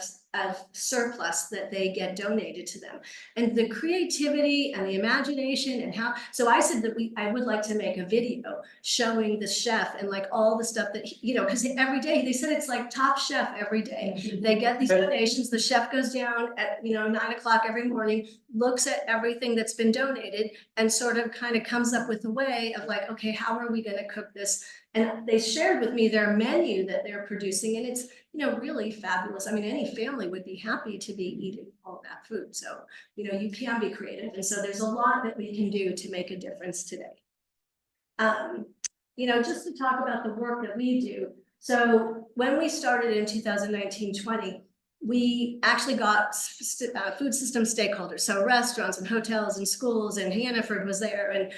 surplus that they get donated to them. And the creativity and the imagination and how, so I said that I would like to make a video showing the chef and like all the stuff that, because every day, they said it's like Top Chef every day. They get these donations, the chef goes down at, 9 o'clock every morning, looks at everything that's been donated and sort of kind of comes up with a way of like, okay, how are we going to cook this? And they shared with me their menu that they're producing, and it's, really fabulous. I mean, any family would be happy to be eating all that food. So, you can be creative. And so there's a lot that we can do to make a difference today. Just to talk about the work that we do. So when we started in 2019-20, we actually got food system stakeholders. So restaurants and hotels and schools, and Hannaford was there, and,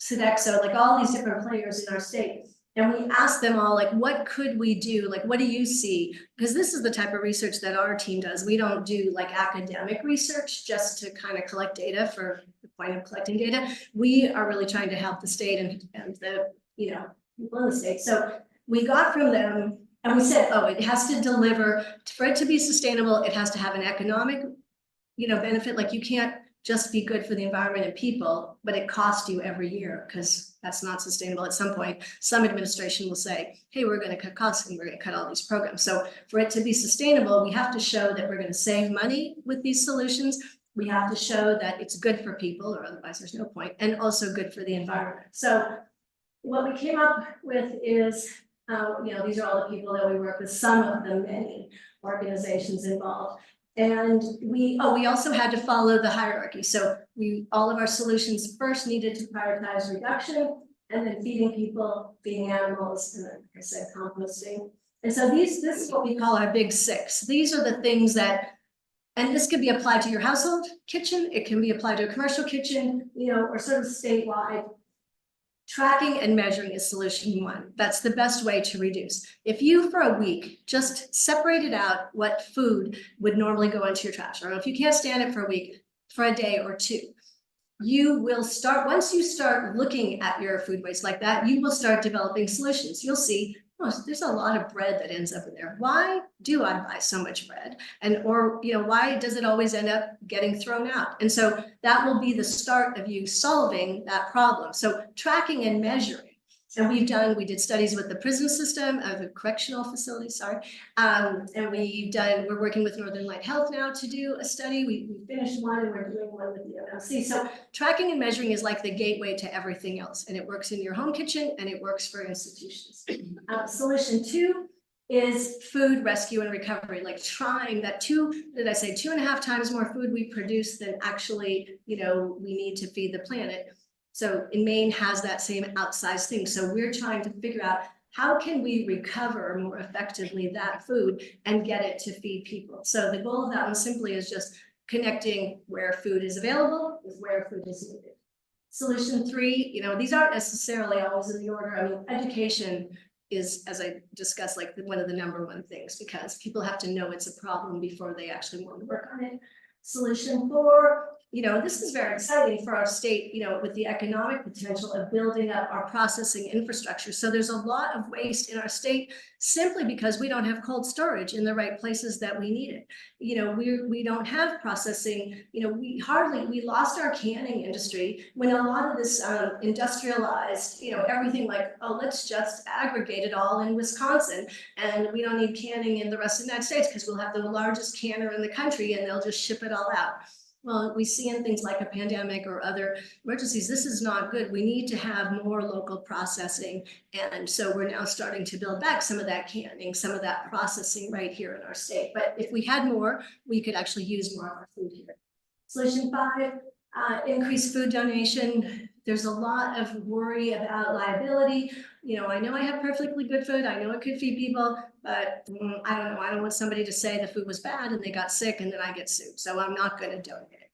Sodexo, like all these different players in our state. And we asked them all, like, what could we do? Like, what do you see? Because this is the type of research that our team does. We don't do like academic research just to kind of collect data for the point of collecting data. We are really trying to help the state and the, people in the state. So we got from them, and we said, oh, it has to deliver, for it to be sustainable, it has to have an economic, benefit. Like you can't just be good for the environment and people, but it costs you every year because that's not sustainable. At some point, some administration will say, hey, we're going to cut costs and we're going to cut all these programs. So for it to be sustainable, we have to show that we're going to save money with these solutions. We have to show that it's good for people, or otherwise there's no point, and also good for the environment. So what we came up with is, these are all the people that we work with, some of the many organizations involved. And we also had to follow the hierarchy. So all of our solutions first needed to prioritize reduction, and then feeding people, feeding animals, and then, like I said, composting. And so this is what we call our big six. These are the things that, and this could be applied to your household kitchen. It can be applied to a commercial kitchen, or sort of statewide. Tracking and measuring is solution one. That's the best way to reduce. If you, for a week, just separated out what food would normally go into your trash, or if you can't stand it for a week, for a day or two, you will start, once you start looking at your food waste like that, you will start developing solutions. You'll see, oh, there's a lot of bread that ends up in there. Why do I buy so much bread? And, or, why does it always end up getting thrown out? And so that will be the start of you solving that problem. So tracking and measuring And we did studies with the prison system, the correctional facility, sorry. And we're working with Northern Light Health now to do a study. We finished one and we're doing one with the MLC. So tracking and measuring is like the gateway to everything else. And it works in your home kitchen and it works for institutions. Solution 2 is food rescue and recovery, like trying that 2.5 times more food we produce than actually, we need to feed the planet. So in Maine has that same outsized thing. So we're trying to figure out how can we recover more effectively that food and get it to feed people. So the goal of that one simply is just connecting where food is available with where food is needed. Solution 3, these aren't necessarily always in the order. I mean, education is, as I discussed, like one of the #1 things, because people have to know it's a problem before they actually want to work on it. Solution 4, this is very exciting for our state, with the economic potential of building up our processing infrastructure. So there's a lot of waste in our state simply because we don't have cold storage in the right places that we need it. We don't have processing, we lost our canning industry when a lot of this industrialized, everything like, oh, let's just aggregate it all in Wisconsin and we don't need canning in the rest of the United States because we'll have the largest canner in the country and they'll just ship it all out. Well, we see in things like a pandemic or other emergencies, this is not good. We need to have more local processing. And so we're now starting to build back some of that canning, some of that processing right here in our state. But if we had more, we could actually use more of our food here. Solution 5, increase food donation. There's a lot of worry about liability. I know I have perfectly good food. I know it could feed people, but I don't know. I don't want somebody to say the food was bad and they got sick and then I get sued. So I'm not going to donate it.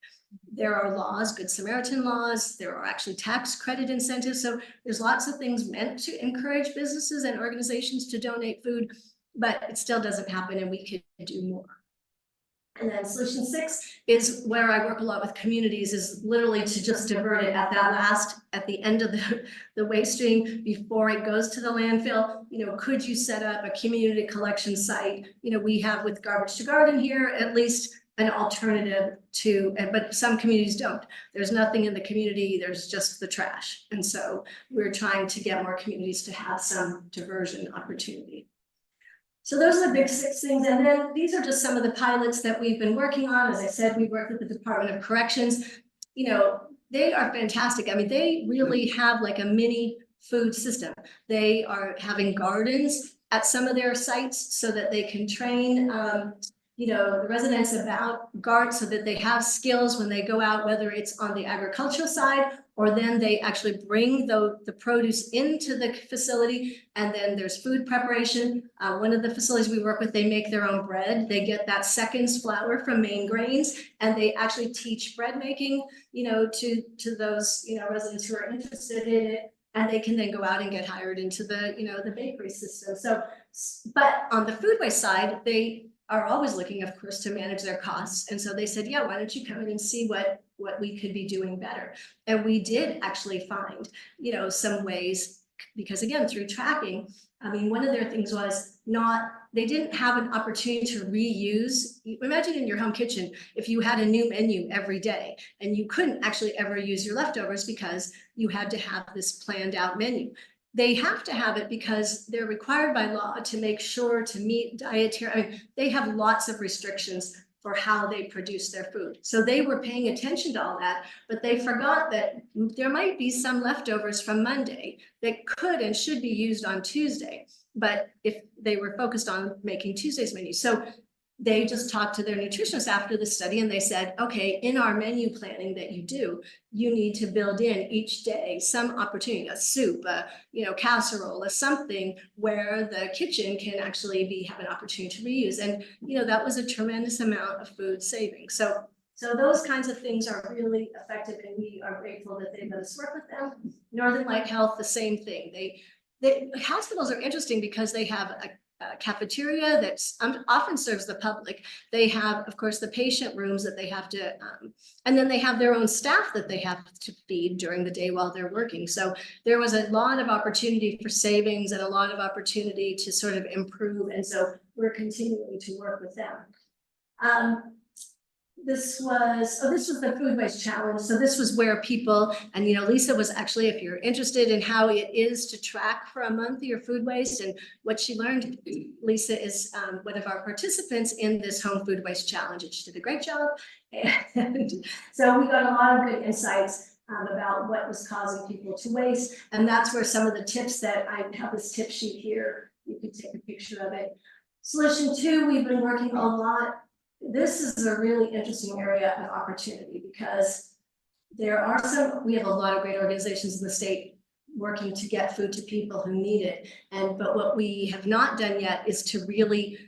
There are laws, Good Samaritan laws. There are actually tax credit incentives. So there's lots of things meant to encourage businesses and organizations to donate food, but it still doesn't happen and we could do more. And then solution 6 is where I work a lot with communities, is literally to just divert it at the end of the waste stream before it goes to the landfill. Could you set up a community collection site? We have with Garbage to Garden here, at least an alternative to, but some communities don't. There's nothing in the community, there's just the trash. And so we're trying to get more communities to have some diversion opportunity. So those are the big 6 things. And then these are just some of the pilots that we've been working on. As I said, we work with the Department of Corrections. They are fantastic. I mean, they really have like a mini food system. They are having gardens at some of their sites so that they can train, the residents about gardens so that they have skills when they go out, whether it's on the agricultural side or then they actually bring the produce into the facility, and then there's food preparation. One of the facilities we work with, they make their own bread. They get that seconds flour from Maine grains, and they actually teach bread making, to those, residents who are interested in it, and they can then go out and get hired into the, the bakery system. So, but on the food waste side, they are always looking, of course, to manage their costs. And so they said, yeah, why don't you come in and see what we could be doing better? And we did actually find, some ways, because again, through tracking, I mean, one of their things was they didn't have an opportunity to reuse. Imagine in your home kitchen, if you had a new menu every day and you couldn't actually ever use your leftovers because you had to have this planned out menu. They have to have it because they're required by law to make sure to meet dietary, I mean, they have lots of restrictions for how they produce their food. So they were paying attention to all that, but they forgot that there might be some leftovers from Monday that could and should be used on Tuesday. But if they were focused on making Tuesday's menu. So they just talked to their nutritionist after the study and they said, okay, in our menu planning that you do, you need to build in each day some opportunity, a soup, a casserole, or something where the kitchen can actually have an opportunity to reuse. And that was a tremendous amount of food saving. So those kinds of things are really effective, and we are grateful that they let us work with them. Northern Light Health, the same thing. Hospitals are interesting because they have a cafeteria that often serves the public. They have, of course, the patient rooms that they have to, and then they have their own staff that they have to feed during the day while they're working. So there was a lot of opportunity for savings and a lot of opportunity to sort of improve. And so we're continuing to work with them. this was the food waste challenge. So this was where people, and Lisa was actually, if you're interested in how it is to track for a month your food waste and what she learned, Lisa is one of our participants in this home food waste challenge, and she did a great job. And so we got a lot of good insights about what was causing people to waste. And that's where some of the tips that I have this tip sheet here, you can take a picture of it. Solution 2, we've been working a lot. This is a really interesting area of opportunity because we have a lot of great organizations in the state working to get food to people who need it. But what we have not done yet is to really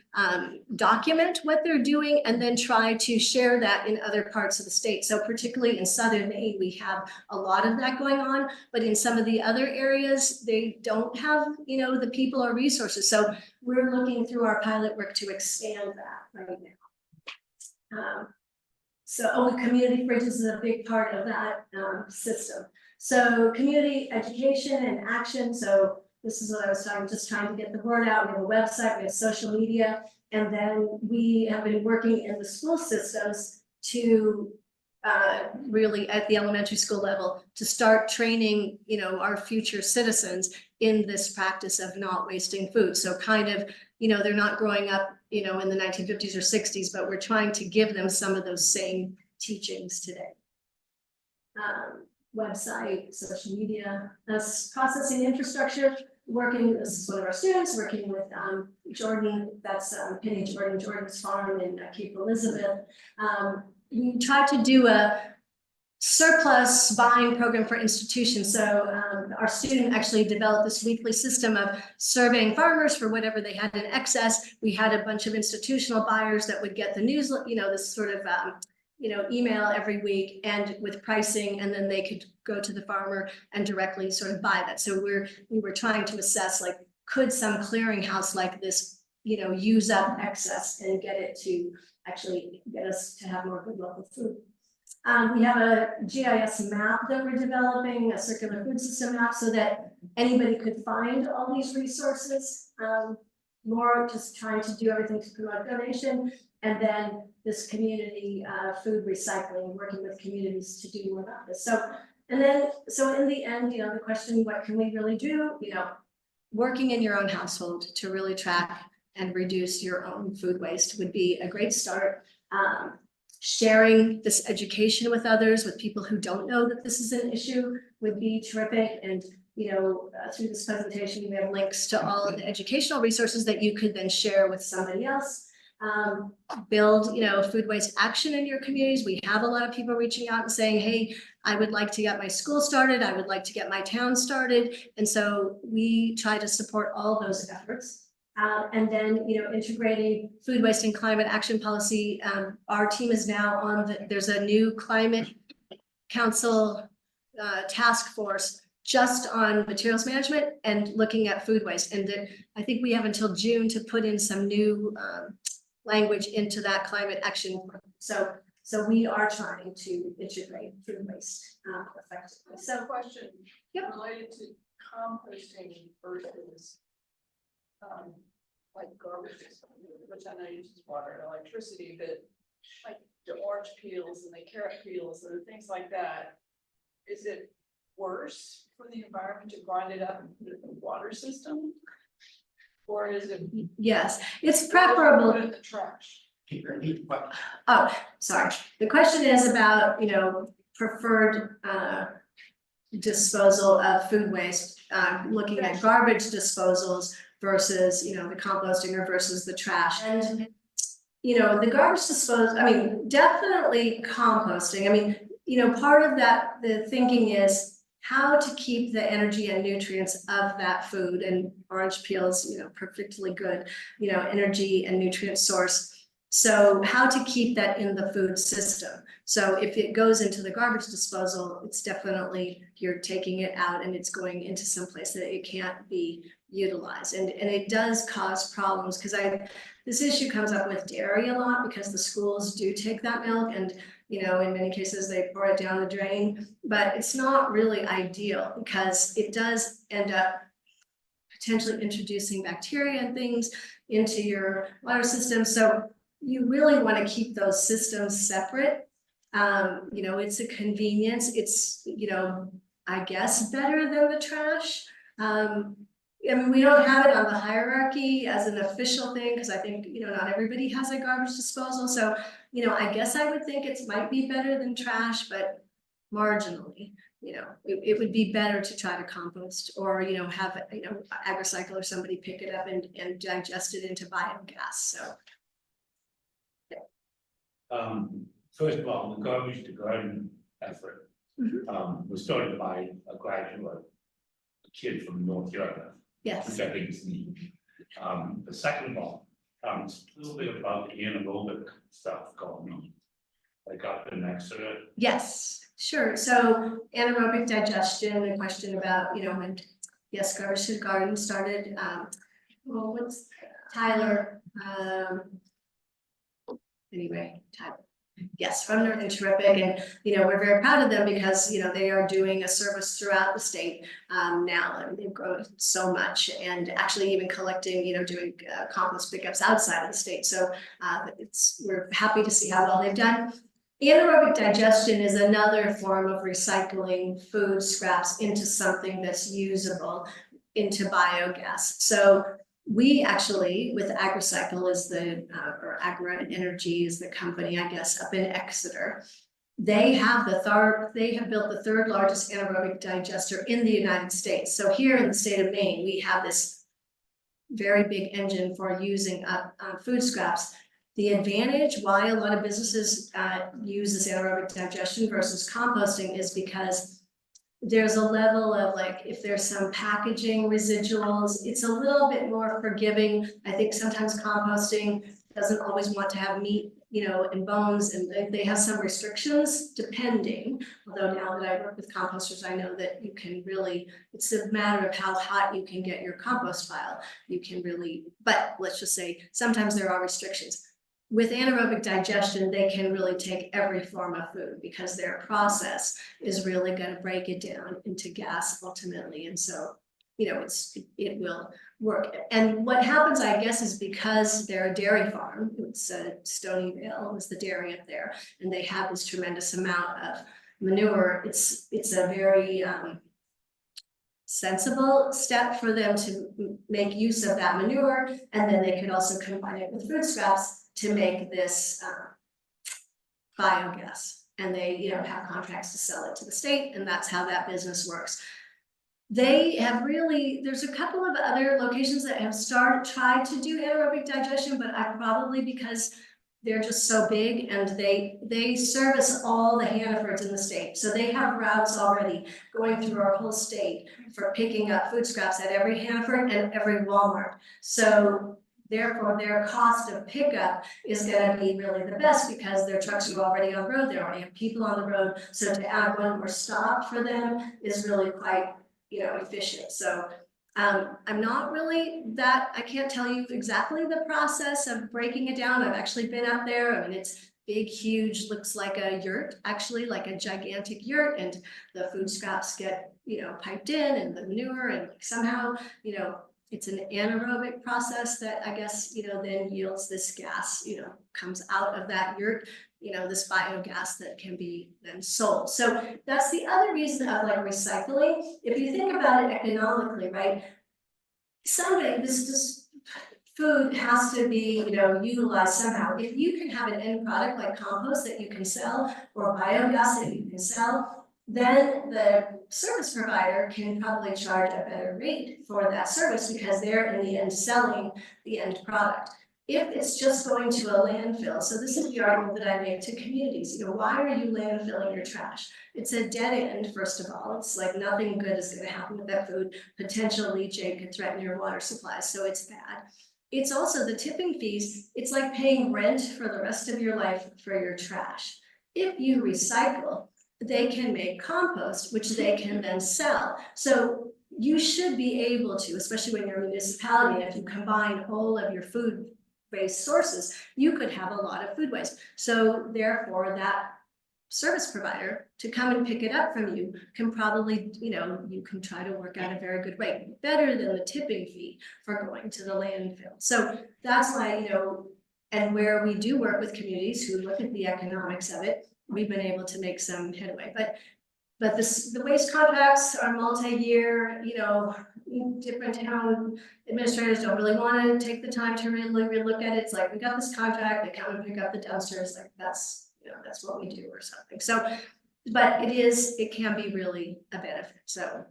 document what they're doing and then try to share that in other parts of the state. So particularly in southern Maine, we have a lot of that going on, but in some of the other areas, they don't have, the people or resources. So we're looking through our pilot work to expand that right now. Community fridges is a big part of that system. So community education and action. So this is what I was talking, just trying to get the word out. We have a website, we have social media, and then we have been working in the school systems to really at the elementary school level to start training, our future citizens in this practice of not wasting food. So kind of, they're not growing up, in the 1950s or 60s, but we're trying to give them some of those same teachings today. Website, social media, processing infrastructure, this is one of our students, working with Jordan, that's Penny Jordan's farm in Cape Elizabeth. We tried to do a surplus buying program for institutions. So our student actually developed this weekly system of surveying farmers for whatever they had in excess. We had a bunch of institutional buyers that would get the newsletter, this sort of email every week and with pricing, and then they could go to the farmer and directly sort of buy that. So we were trying to assess, like, could some clearinghouse like this, use up excess and get it to actually get us to have more good local food. We have a GIS map that we're developing, a circular food system map, so that anybody could find all these resources. More just trying to do everything to promote donation, and then this community food recycling, working with communities to do more about this. So in the end, the question, what can we really do? Working in your own household to really track and reduce your own food waste would be a great start. Sharing this education with others, with people who don't know that this is an issue, would be terrific. And through this presentation, we have links to all of the educational resources that you could then share with somebody else. Build, food waste action in your communities. We have a lot of people reaching out and saying, hey, I would like to get my school started. I would like to get my town started. And so we try to support all those efforts. And then, integrating food waste and climate action policy. Our team is now there's a new climate council task force just on materials management and looking at food waste. And I think we have until June to put in some new language into that climate action. So we are trying to integrate food waste effectively. So Question. Yep. Related to composting versus like garbage, which I know uses water and electricity, but like the orange peels and the carrot peels and things like that, is it worse for the environment to grind it up and put it in the water system? Or is it? Yes, it's preferable. Put it in the trash. Oh, sorry. The question is about, preferred disposal of food waste, looking at garbage disposals versus, the composting or versus the trash. And, the garbage disposal, definitely composting. Part of that, the thinking is how to keep the energy and nutrients of that food, and orange peels, perfectly good, energy and nutrient source. So how to keep that in the food system. So if it goes into the garbage disposal, it's definitely, you're taking it out and it's going into some place that it can't be utilized. And it does cause problems, because this issue comes up with dairy a lot, because the schools do take that milk and, in many cases they pour it down the drain, but it's not really ideal because it does end up potentially introducing bacteria and things into your water system. So you really want to keep those systems separate. You know, it's a convenience, it's, you know, I guess better than the trash. I mean, we don't have it on the hierarchy as an official thing, because I think, you know, not everybody has a garbage disposal, so, you know, I guess I would think it might be better than trash, but marginally, you know, it would be better to try to compost or, you know, have, you know, AgriCycle or somebody pick it up and digest it into biogas, so. First of all, the garbage to garden effort, Mhm. was started by a graduate, a kid from North Carolina, Yes, which I think is neat. The second of all, it's a little bit about the anaerobic stuff going on. Like up in Exeter, yes, sure, so anaerobic digestion, a question about, you know, when, yes, garbage to garden started, well, what's Tyler, anyway, Tyler. Yes, from Northern Terrific, and, you know, we're very proud of them because, you know, they are doing a service throughout the state now, and they've grown so much, and actually even collecting, you know, doing compost pickups outside of the state, so we're happy to see how well they've done. Anaerobic digestion is another form of recycling food scraps into something that's usable, into biogas. So we actually, with AgriCycle is the, or Agra Energy is the company, I guess, up in Exeter. They have built the third largest anaerobic digester in the United States. So here in the state of Maine, we have this very big engine for using up food scraps. The advantage why a lot of businesses use this anaerobic digestion versus composting is because there's a level of, like, if there's some packaging residuals, it's a little bit more forgiving. I think sometimes composting doesn't always want to have meat, you know, and bones, and they have some restrictions depending. Although now that I work with composters, I know that you can really, it's a matter of how hot you can get your compost pile. You can really, but let's just say sometimes there are restrictions. With anaerobic digestion, they can really take every form of food because their process is really going to break it down into gas ultimately. And so, you know, it will work. And what happens, I guess, is because they're a dairy farm, it's Stonyvale is the dairy up there, and they have this tremendous amount of manure. It's a very sensible step for them to make use of that manure, and then they could also combine it with food scraps to make this biogas, and they, you know, have contracts to sell it to the state, and that's how that business works. They have really, there's a couple of other locations that have tried to do anaerobic digestion, but probably because they're just so big and they service all the Hannafords in the state. So they have routes already going through our whole state for picking up food scraps at every Hannaford and every Walmart. So therefore, their cost of pickup is gonna be really the best because their trucks are already on the road, they already have people on the road. So to add one more stop for them is really quite, you know, efficient. So I'm not really I can't tell you exactly the process of breaking it down. I've actually been out there. I mean, it's big, huge, looks like a yurt, actually like a gigantic yurt, and the food scraps get, you know, piped in, and the manure, and somehow, you know, it's an anaerobic process that I guess, you know, then yields this gas, you know, comes out of that yurt, you know, this biogas that can be then sold. So that's the other reason of like recycling. If you think about it economically, right? Someday this food has to be, you know, utilized somehow. If you can have an end product like compost that you can sell or biogas that you can sell, then the service provider can probably charge a better rate for that service because they're in the end selling the end product. If it's just going to a landfill, so this is the argument that I make to communities, you know, why are you landfilling your trash? It's a dead end, first of all. It's like nothing good is going to happen with that food. Potential leachate could threaten your water supply, so it's bad. It's also the tipping fees. It's like paying rent for the rest of your life for your trash. If you recycle, they can make compost, which they can then sell. So you should be able to, especially when you're a municipality, and if you combine all of your food-based sources, you could have a lot of food waste. So therefore, that service provider to come and pick it up from you can probably, you know, you can try to work out a very good rate, better than the tipping fee for going to the landfill. So that's why, you know, And where we do work with communities who look at the economics of it, we've been able to make some headway, but the waste contracts are multi-year, you know, different town administrators don't really wanna take the time to really look at it. It's like, we got this contract, they come and pick up the dumpsters, like, that's, you know, that's what we do or something. So, but it can be really a benefit. So,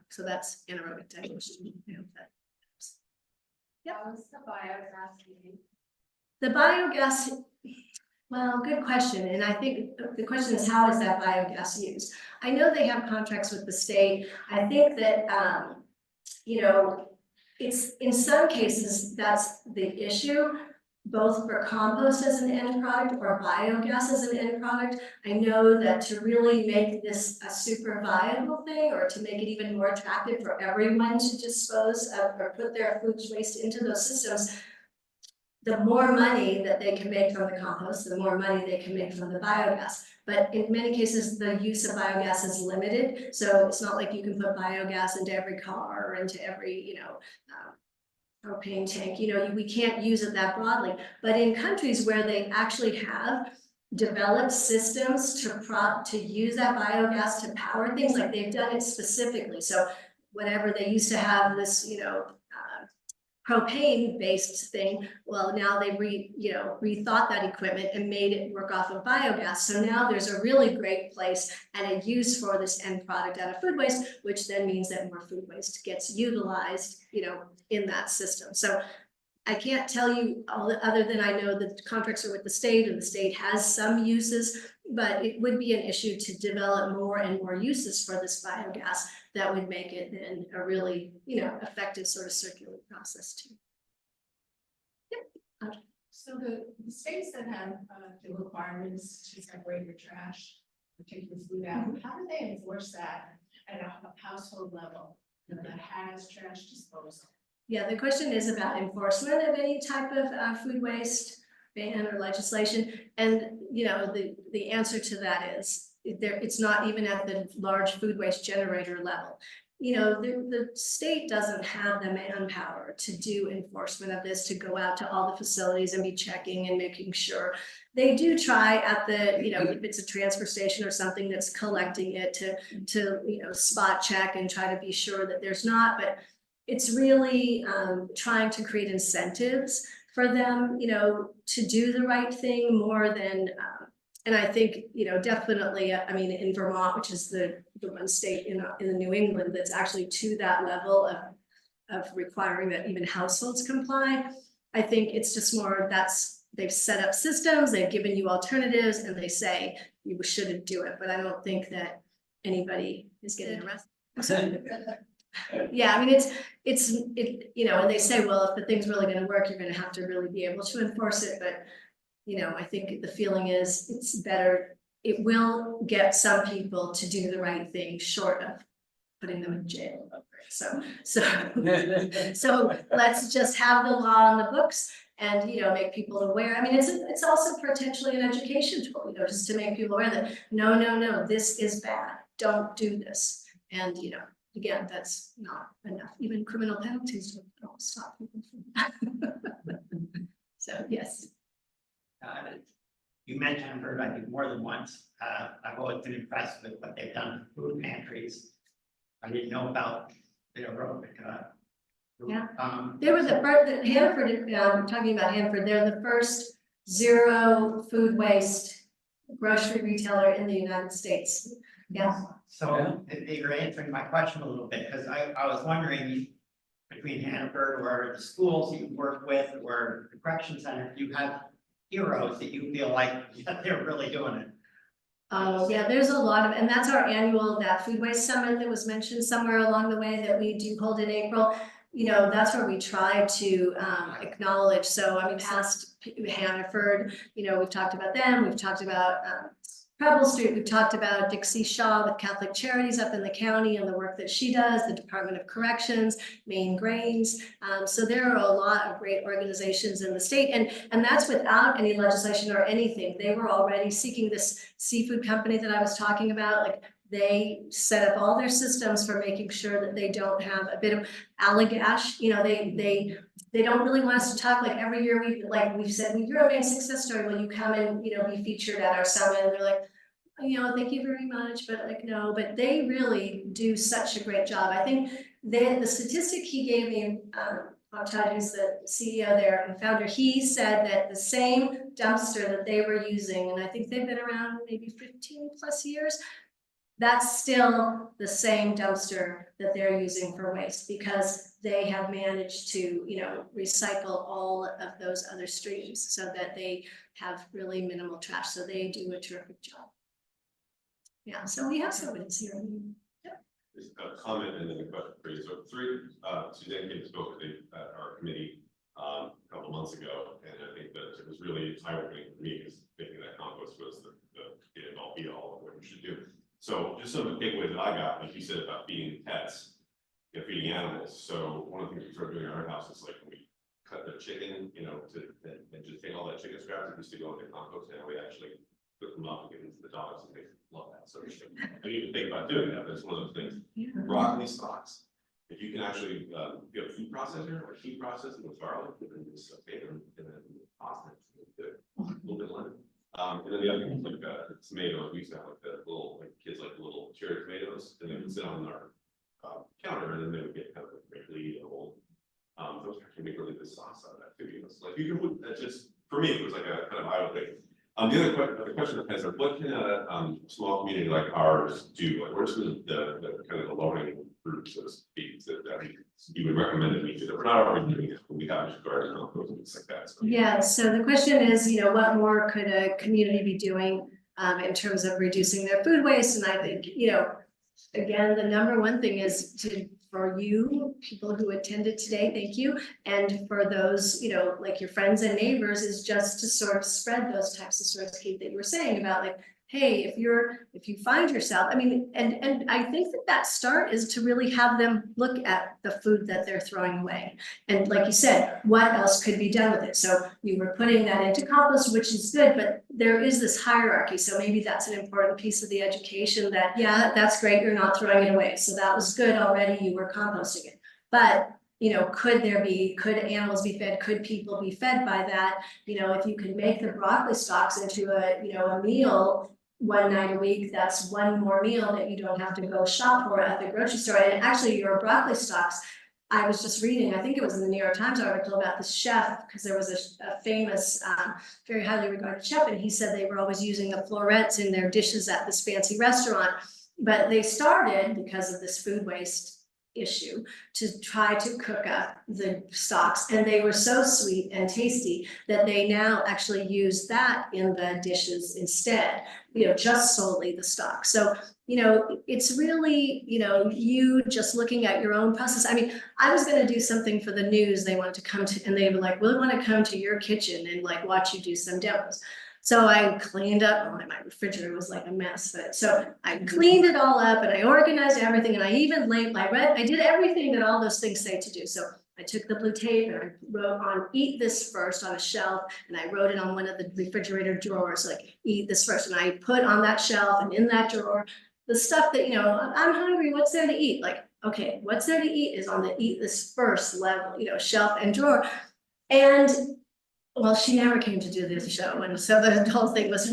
so that's anaerobic digestion. I hope that helps. Yep. How's the biogas meeting? The biogas, well, good question, and I think the question is, how is that biogas used? I know they have contracts with the state. I think that, you know, it's, in some cases, that's the issue, both for compost as an end product or biogas as an end product. I know that to really make this a super viable thing, or to make it even more attractive for everyone to dispose of or put their food waste into those systems, the more money that they can make from the compost, the more money they can make from the biogas. But in many cases, the use of biogas is limited. So it's not like you can put biogas into every car or into every, you know, propane tank. You know, we can't use it that broadly. But in countries where they actually have developed systems to use that biogas to power things, like they've done it specifically. So whatever they used to have this, you know, propane-based thing, well, now they rethought that equipment and made it work off of biogas. So now there's a really great place and a use for this end product out of food waste, which then means that more food waste gets utilized, you know, in that system. So I can't tell you other than I know the contracts are with the state, and the state has some uses, but it would be an issue to develop more and more uses for this biogas that would make it then a really, you know, effective sort of circular process too. Yep. So the states that have the requirements to separate your trash, particular food out, how do they enforce that at a household level, you know, that has trash disposal? Yeah, the question is about enforcement of any type of food waste ban or legislation. And, you know, the answer to that is it's not even at the large food waste generator level. You know, the state doesn't have the manpower to do enforcement of this, to go out to all the facilities and be checking and making sure. They do try at the, you know, if it's a transfer station or something that's collecting it to you know, spot check and try to be sure that there's not, but it's really trying to create incentives for them, you know, to do the right thing more than, and I think, you know, definitely, I mean, in Vermont, which is the one state in the New England that's actually to that level of requiring that even households comply. I think it's just more they've set up systems, they've given you alternatives, and they say you shouldn't do it, but I don't think that anybody is getting arrested. Yeah, I mean, it's you know, and they say, well, if the thing's really gonna work, you're gonna have to really be able to enforce it, but you know, I think the feeling is it's better, it will get some people to do the right thing short of putting them in jail. So let's just have the law on the books and, you know, make people aware. I mean, it's also potentially an education tool, you know, just to make people aware that no, this is bad, don't do this. And, you know, again, that's not enough. Even criminal penalties don't stop people from. So, yes. You mentioned her, I think, more than once. I've always been impressed with what they've done with food pantries. I didn't know about the aerobic. Yeah. They were the first, Hanford, talking about Hanford, they're the first zero food waste grocery retailer in the United States. Yeah. So you're answering my question a little bit, because I was wondering, between Hanford or the schools you work with or the correction center, you have heroes that you feel like they're really doing it. Oh, yeah, there's a lot of, and that's our annual, that food waste summit that was mentioned somewhere along the way that we do hold in April. You know, that's where we try to acknowledge. So I mean, past Hannaford, you know, we've talked about them, we've talked about Preble Street, we've talked about Dixie Shaw with Catholic Charities up in the county and the work that she does, the Department of Corrections, Maine Grains. So there are a lot of great organizations in the state, and that's without any legislation or anything. They were already seeking this seafood company that I was talking about, like They set up all their systems for making sure that they don't have a bit of allagash, you know, they don't really want us to talk like every year we've said, well, you're a Maine success story when you come and, you know, be featured at our summit, and they're like, you know, thank you very much, but like, no, but they really do such a great job. I think the statistic he gave me, Todd, who's the CEO there and founder, he said that the same dumpster that they were using, and I think they've been around maybe 15 plus years, that's still the same dumpster that they're using for waste, because they have managed to, you know, recycle all of those other streams so that they have really minimal trash. So they do a terrific job. Yeah, so we have somebody here. There's a comment and then a question for you. So Suzanne came and spoke at our committee a couple months ago, and I think that it was really eye-opening for me, because thinking that compost was the end all be all of what you should do. So just some of the takeaways that I got, like you said about feeding pets, you know, feeding animals. So one of the things we started doing in our house is like when we cut the chicken, you know, and just take all that chicken scraps that used to go into compost, and we actually put them up and give them to the dogs, and they love that. So I didn't even think about doing that, but it's one of those things. Broccoli stalks. If you can actually, you have a food processor or heat processing with garlic, and then just bacon, and then pasta, a little bit of lemon. And then the other thing is like tomatoes. We used to have like the little, like kids like the little cherry tomatoes, and they would sit on our counter, and then they would get kind of like prickly and old. Those actually make really good sauce out of that too. You know, so like you can, that's just, for me, it was like a kind of eye-opening. The other question that has, what can a small community like ours do? Like, where's the kind of the low-hanging fruit, so to speak, that you would recommend that we do that we're not already doing it, but we have just garden compost and things like that. So. Yeah, so the question is, you know, what more could a community be doing in terms of reducing their food waste? And I think, you know, again, the number one thing is for you, people who attended today, thank you. And for those, you know, like your friends and neighbors, is just to sort of spread those types of stories, Kate, that you were saying about, like, hey, if you find yourself, I mean, and I think that start is to really have them look at the food that they're throwing away. And like you said, what else could be done with it? So you were putting that into compost, which is good, but there is this hierarchy. So maybe that's an important piece of the education that, yeah, that's great, you're not throwing it away. So that was good already, you were composting it. But you know, could animals be fed? Could people be fed by that? You know, if you could make the broccoli stalks into a meal one night a week, that's one more meal that you don't have to go shop for at the grocery store. And actually your broccoli stalks, I was just reading, I think it was in the New York Times article about the chef, because there was a famous, very highly regarded chef, and he said they were always using the florets in their dishes at this fancy restaurant. But they started, because of this food waste issue, to try to cook up the stalks, and they were so sweet and tasty that they now actually use that in the dishes instead, you know, just solely the stalk. So, you know, it's really, you know, you just looking at your own process. I mean, I was going to do something for the news. They wanted to come to, and they were like, we want to come to your kitchen and like watch you do some demos. So I cleaned up, my refrigerator was like a mess, but so I cleaned it all up and I organized everything, and I even I did everything that all those things say to do. So I took the blue tape and I wrote on "eat this first" on a shelf, and I wrote it on one of the refrigerator drawers, like "eat this first." And I put on that shelf and in that drawer the stuff that, you know, I'm hungry, what's there to eat? Like, okay, what's there to eat is on the "eat this first" level, you know, shelf and drawer. And well, she never came to do this show, and so the whole thing was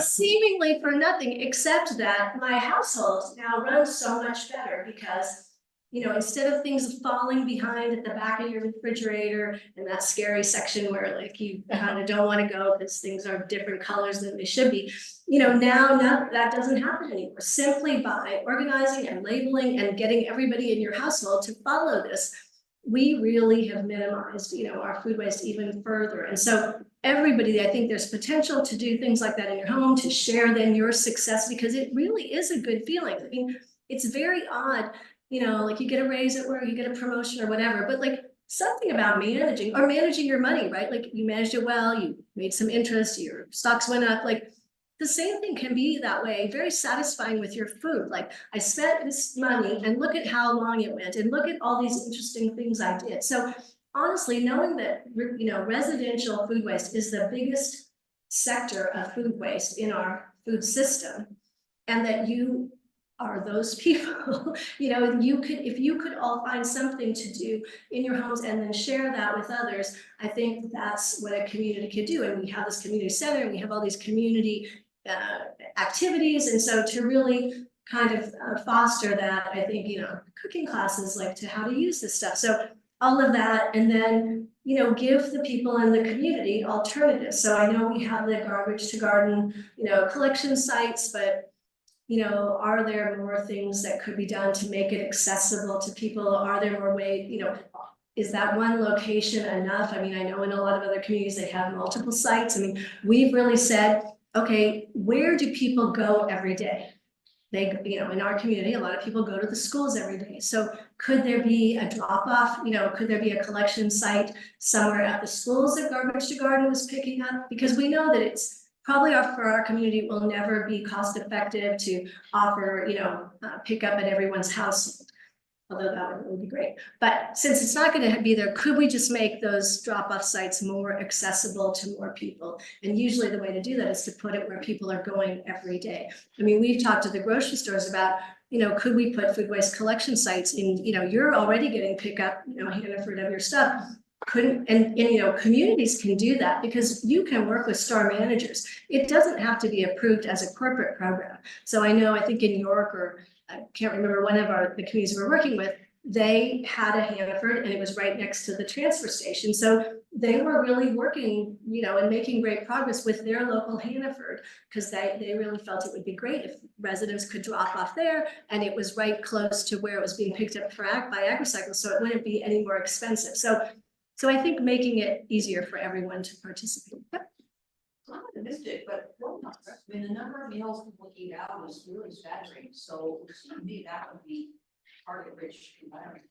seemingly for nothing, except that my household now runs so much better because, you know, instead of things falling behind at the back of your refrigerator in that scary section where like you kind of don't want to go because things are different colors than they should be, you know, now that doesn't happen anymore. Simply by organizing and labeling and getting everybody in your household to follow this, we really have minimized, you know, our food waste even further. And so everybody, I think there's potential to do things like that in your home, to share then your success, because it really is a good feeling. I mean, it's very odd, you know, like you get a raise at work, you get a promotion or whatever, but like something about managing your money, right? Like you managed it well, you made some interest, your stocks went up, like the same thing can be that way, very satisfying with your food. Like I spent this money and look at how long it went and look at all these interesting things I did. So honestly, knowing that, you know, residential food waste is the biggest sector of food waste in our food system, and that you are those people. You know, if you could all find something to do in your homes and then share that with others, I think that's what a community could do. And we have this community center, and we have all these community activities, and so to really kind of foster that, I think, you know, cooking classes, like to how to use this stuff. So all of that, and then, you know, give the people in the community alternatives. So I know we have the garbage to garden, you know, collection sites, but you know, are there more things that could be done to make it accessible to people? Are there more ways, you know, is that one location enough? I mean, I know in a lot of other communities, they have multiple sites. I mean, we've really said, okay, where do people go every day? They, you know, in our community, a lot of people go to the schools every day. So could there be a drop off, you know, could there be a collection site somewhere at the schools that Garbage to Garden was picking up? Because we know that it's probably for our community, it will never be cost effective to offer, you know, pick up at everyone's household. Although that would be great. But since it's not going to be there, could we just make those drop-off sites more accessible to more people? And usually the way to do that is to put it where people are going every day. I mean, we've talked to the grocery stores about, you know, could we put food waste collection sites in, you know, you're already getting pickup, you know, Hannaford of your stuff. Couldn't, and you know, communities can do that because you can work with store managers. It doesn't have to be approved as a corporate program. So I know, I think in York, or I can't remember, one of the communities we're working with, they had a Hannaford and it was right next to the transfer station. So they were really working, you know, and making great progress with their local Hannaford, because they really felt it would be great if residents could drop off there, and it was right close to where it was being picked up by AgriCycle, so it wouldn't be any more expensive. So I think making it easier for everyone to participate. Yep. I'm optimistic, but I mean, the number of meals people eat out is really staggering, so to me, that would be target-rich environment.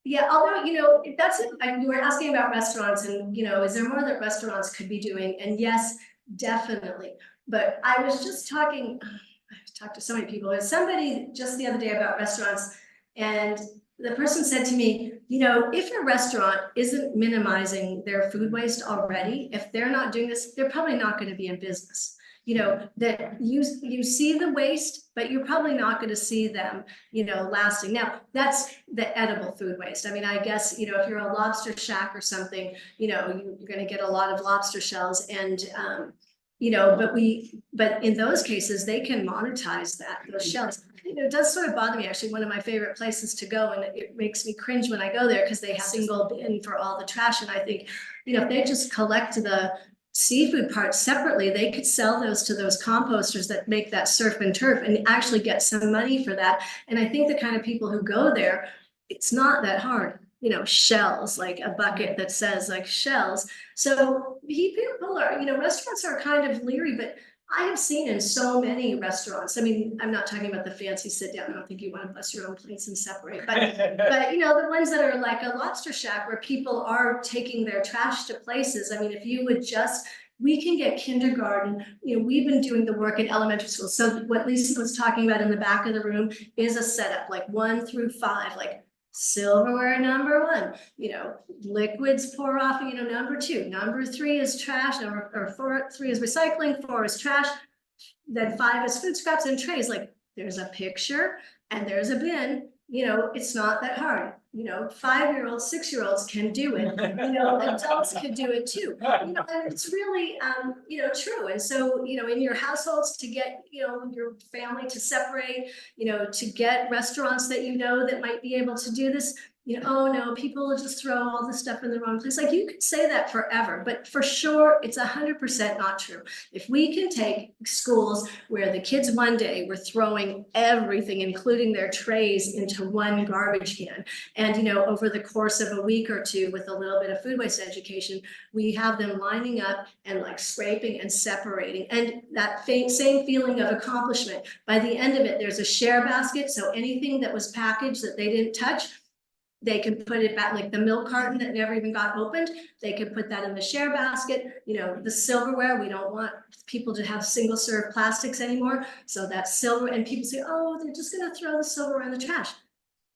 Yeah, although, you know, that's it. You were asking about restaurants and, you know, is there more that restaurants could be doing? And yes, definitely. But I was just talking, I've talked to so many people, there's somebody just the other day about restaurants, and the person said to me, you know, if a restaurant isn't minimizing their food waste already, if they're not doing this, they're probably not going to be in business. You know, that you see the waste, but you're probably not going to see them, you know, lasting. Now, that's the edible food waste. I mean, I guess, you know, if you're a lobster shack or something, you know, you're going to get a lot of lobster shells, and you know, but in those cases, they can monetize those shells. You know, it does sort of bother me, actually. One of my favorite places to go, and it makes me cringe when I go there, because they have a single bin for all the trash. And I think, you know, if they just collect the seafood parts separately, they could sell those to those composters that make that surf and turf and actually get some money for that. And I think the kind of people who go there, it's not that hard. You know, shells, like a bucket that says like shells. So people are, you know, restaurants are kind of leery, but I have seen in so many restaurants, I mean, I'm not talking about the fancy sit down, I don't think you want to bust your own plates and separate, but you know, the ones that are like a lobster shack where people are taking their trash to places. I mean, if you would just, we can get kindergarten, you know, we've been doing the work in elementary school. So what Lisa was talking about in the back of the room is a setup, like 1 through 5, like silverware number 1, you know, liquids pour off, you know, number 2, number 3 is trash, or 3 is recycling, 4 is trash, then 5 is food scraps and trays. Like, there's a picture and there's a bin, you know, it's not that hard. You know, 5-year-olds, 6-year-olds can do it, you know, adults can do it too, you know, and it's really, you know, true. And so, you know, in your households, to get, you know, your family to separate, you know, to get restaurants that you know that might be able to do this, you know, oh no, people will just throw all the stuff in the wrong place. Like, you could say that forever, but for sure, it's 100% not true. If we can take schools where the kids one day were throwing everything, including their trays, into one garbage can, and, you know, over the course of a week or 2 with a little bit of food waste education, we have them lining up and like scraping and separating, and that same feeling of accomplishment. By the end of it, there's a share basket. So anything that was packaged that they didn't touch, they can put it back, like the milk carton that never even got opened, they could put that in the share basket. You know, the silverware, we don't want people to have single serve plastics anymore. So that's silver, and people say, oh, they're just gonna throw the silverware in the trash.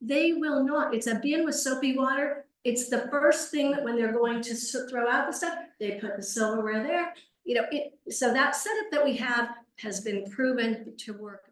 They will not. It's a bin with soapy water. It's the first thing that when they're going to throw out the stuff, they put the silverware there. You know, so that setup that we have has been proven to work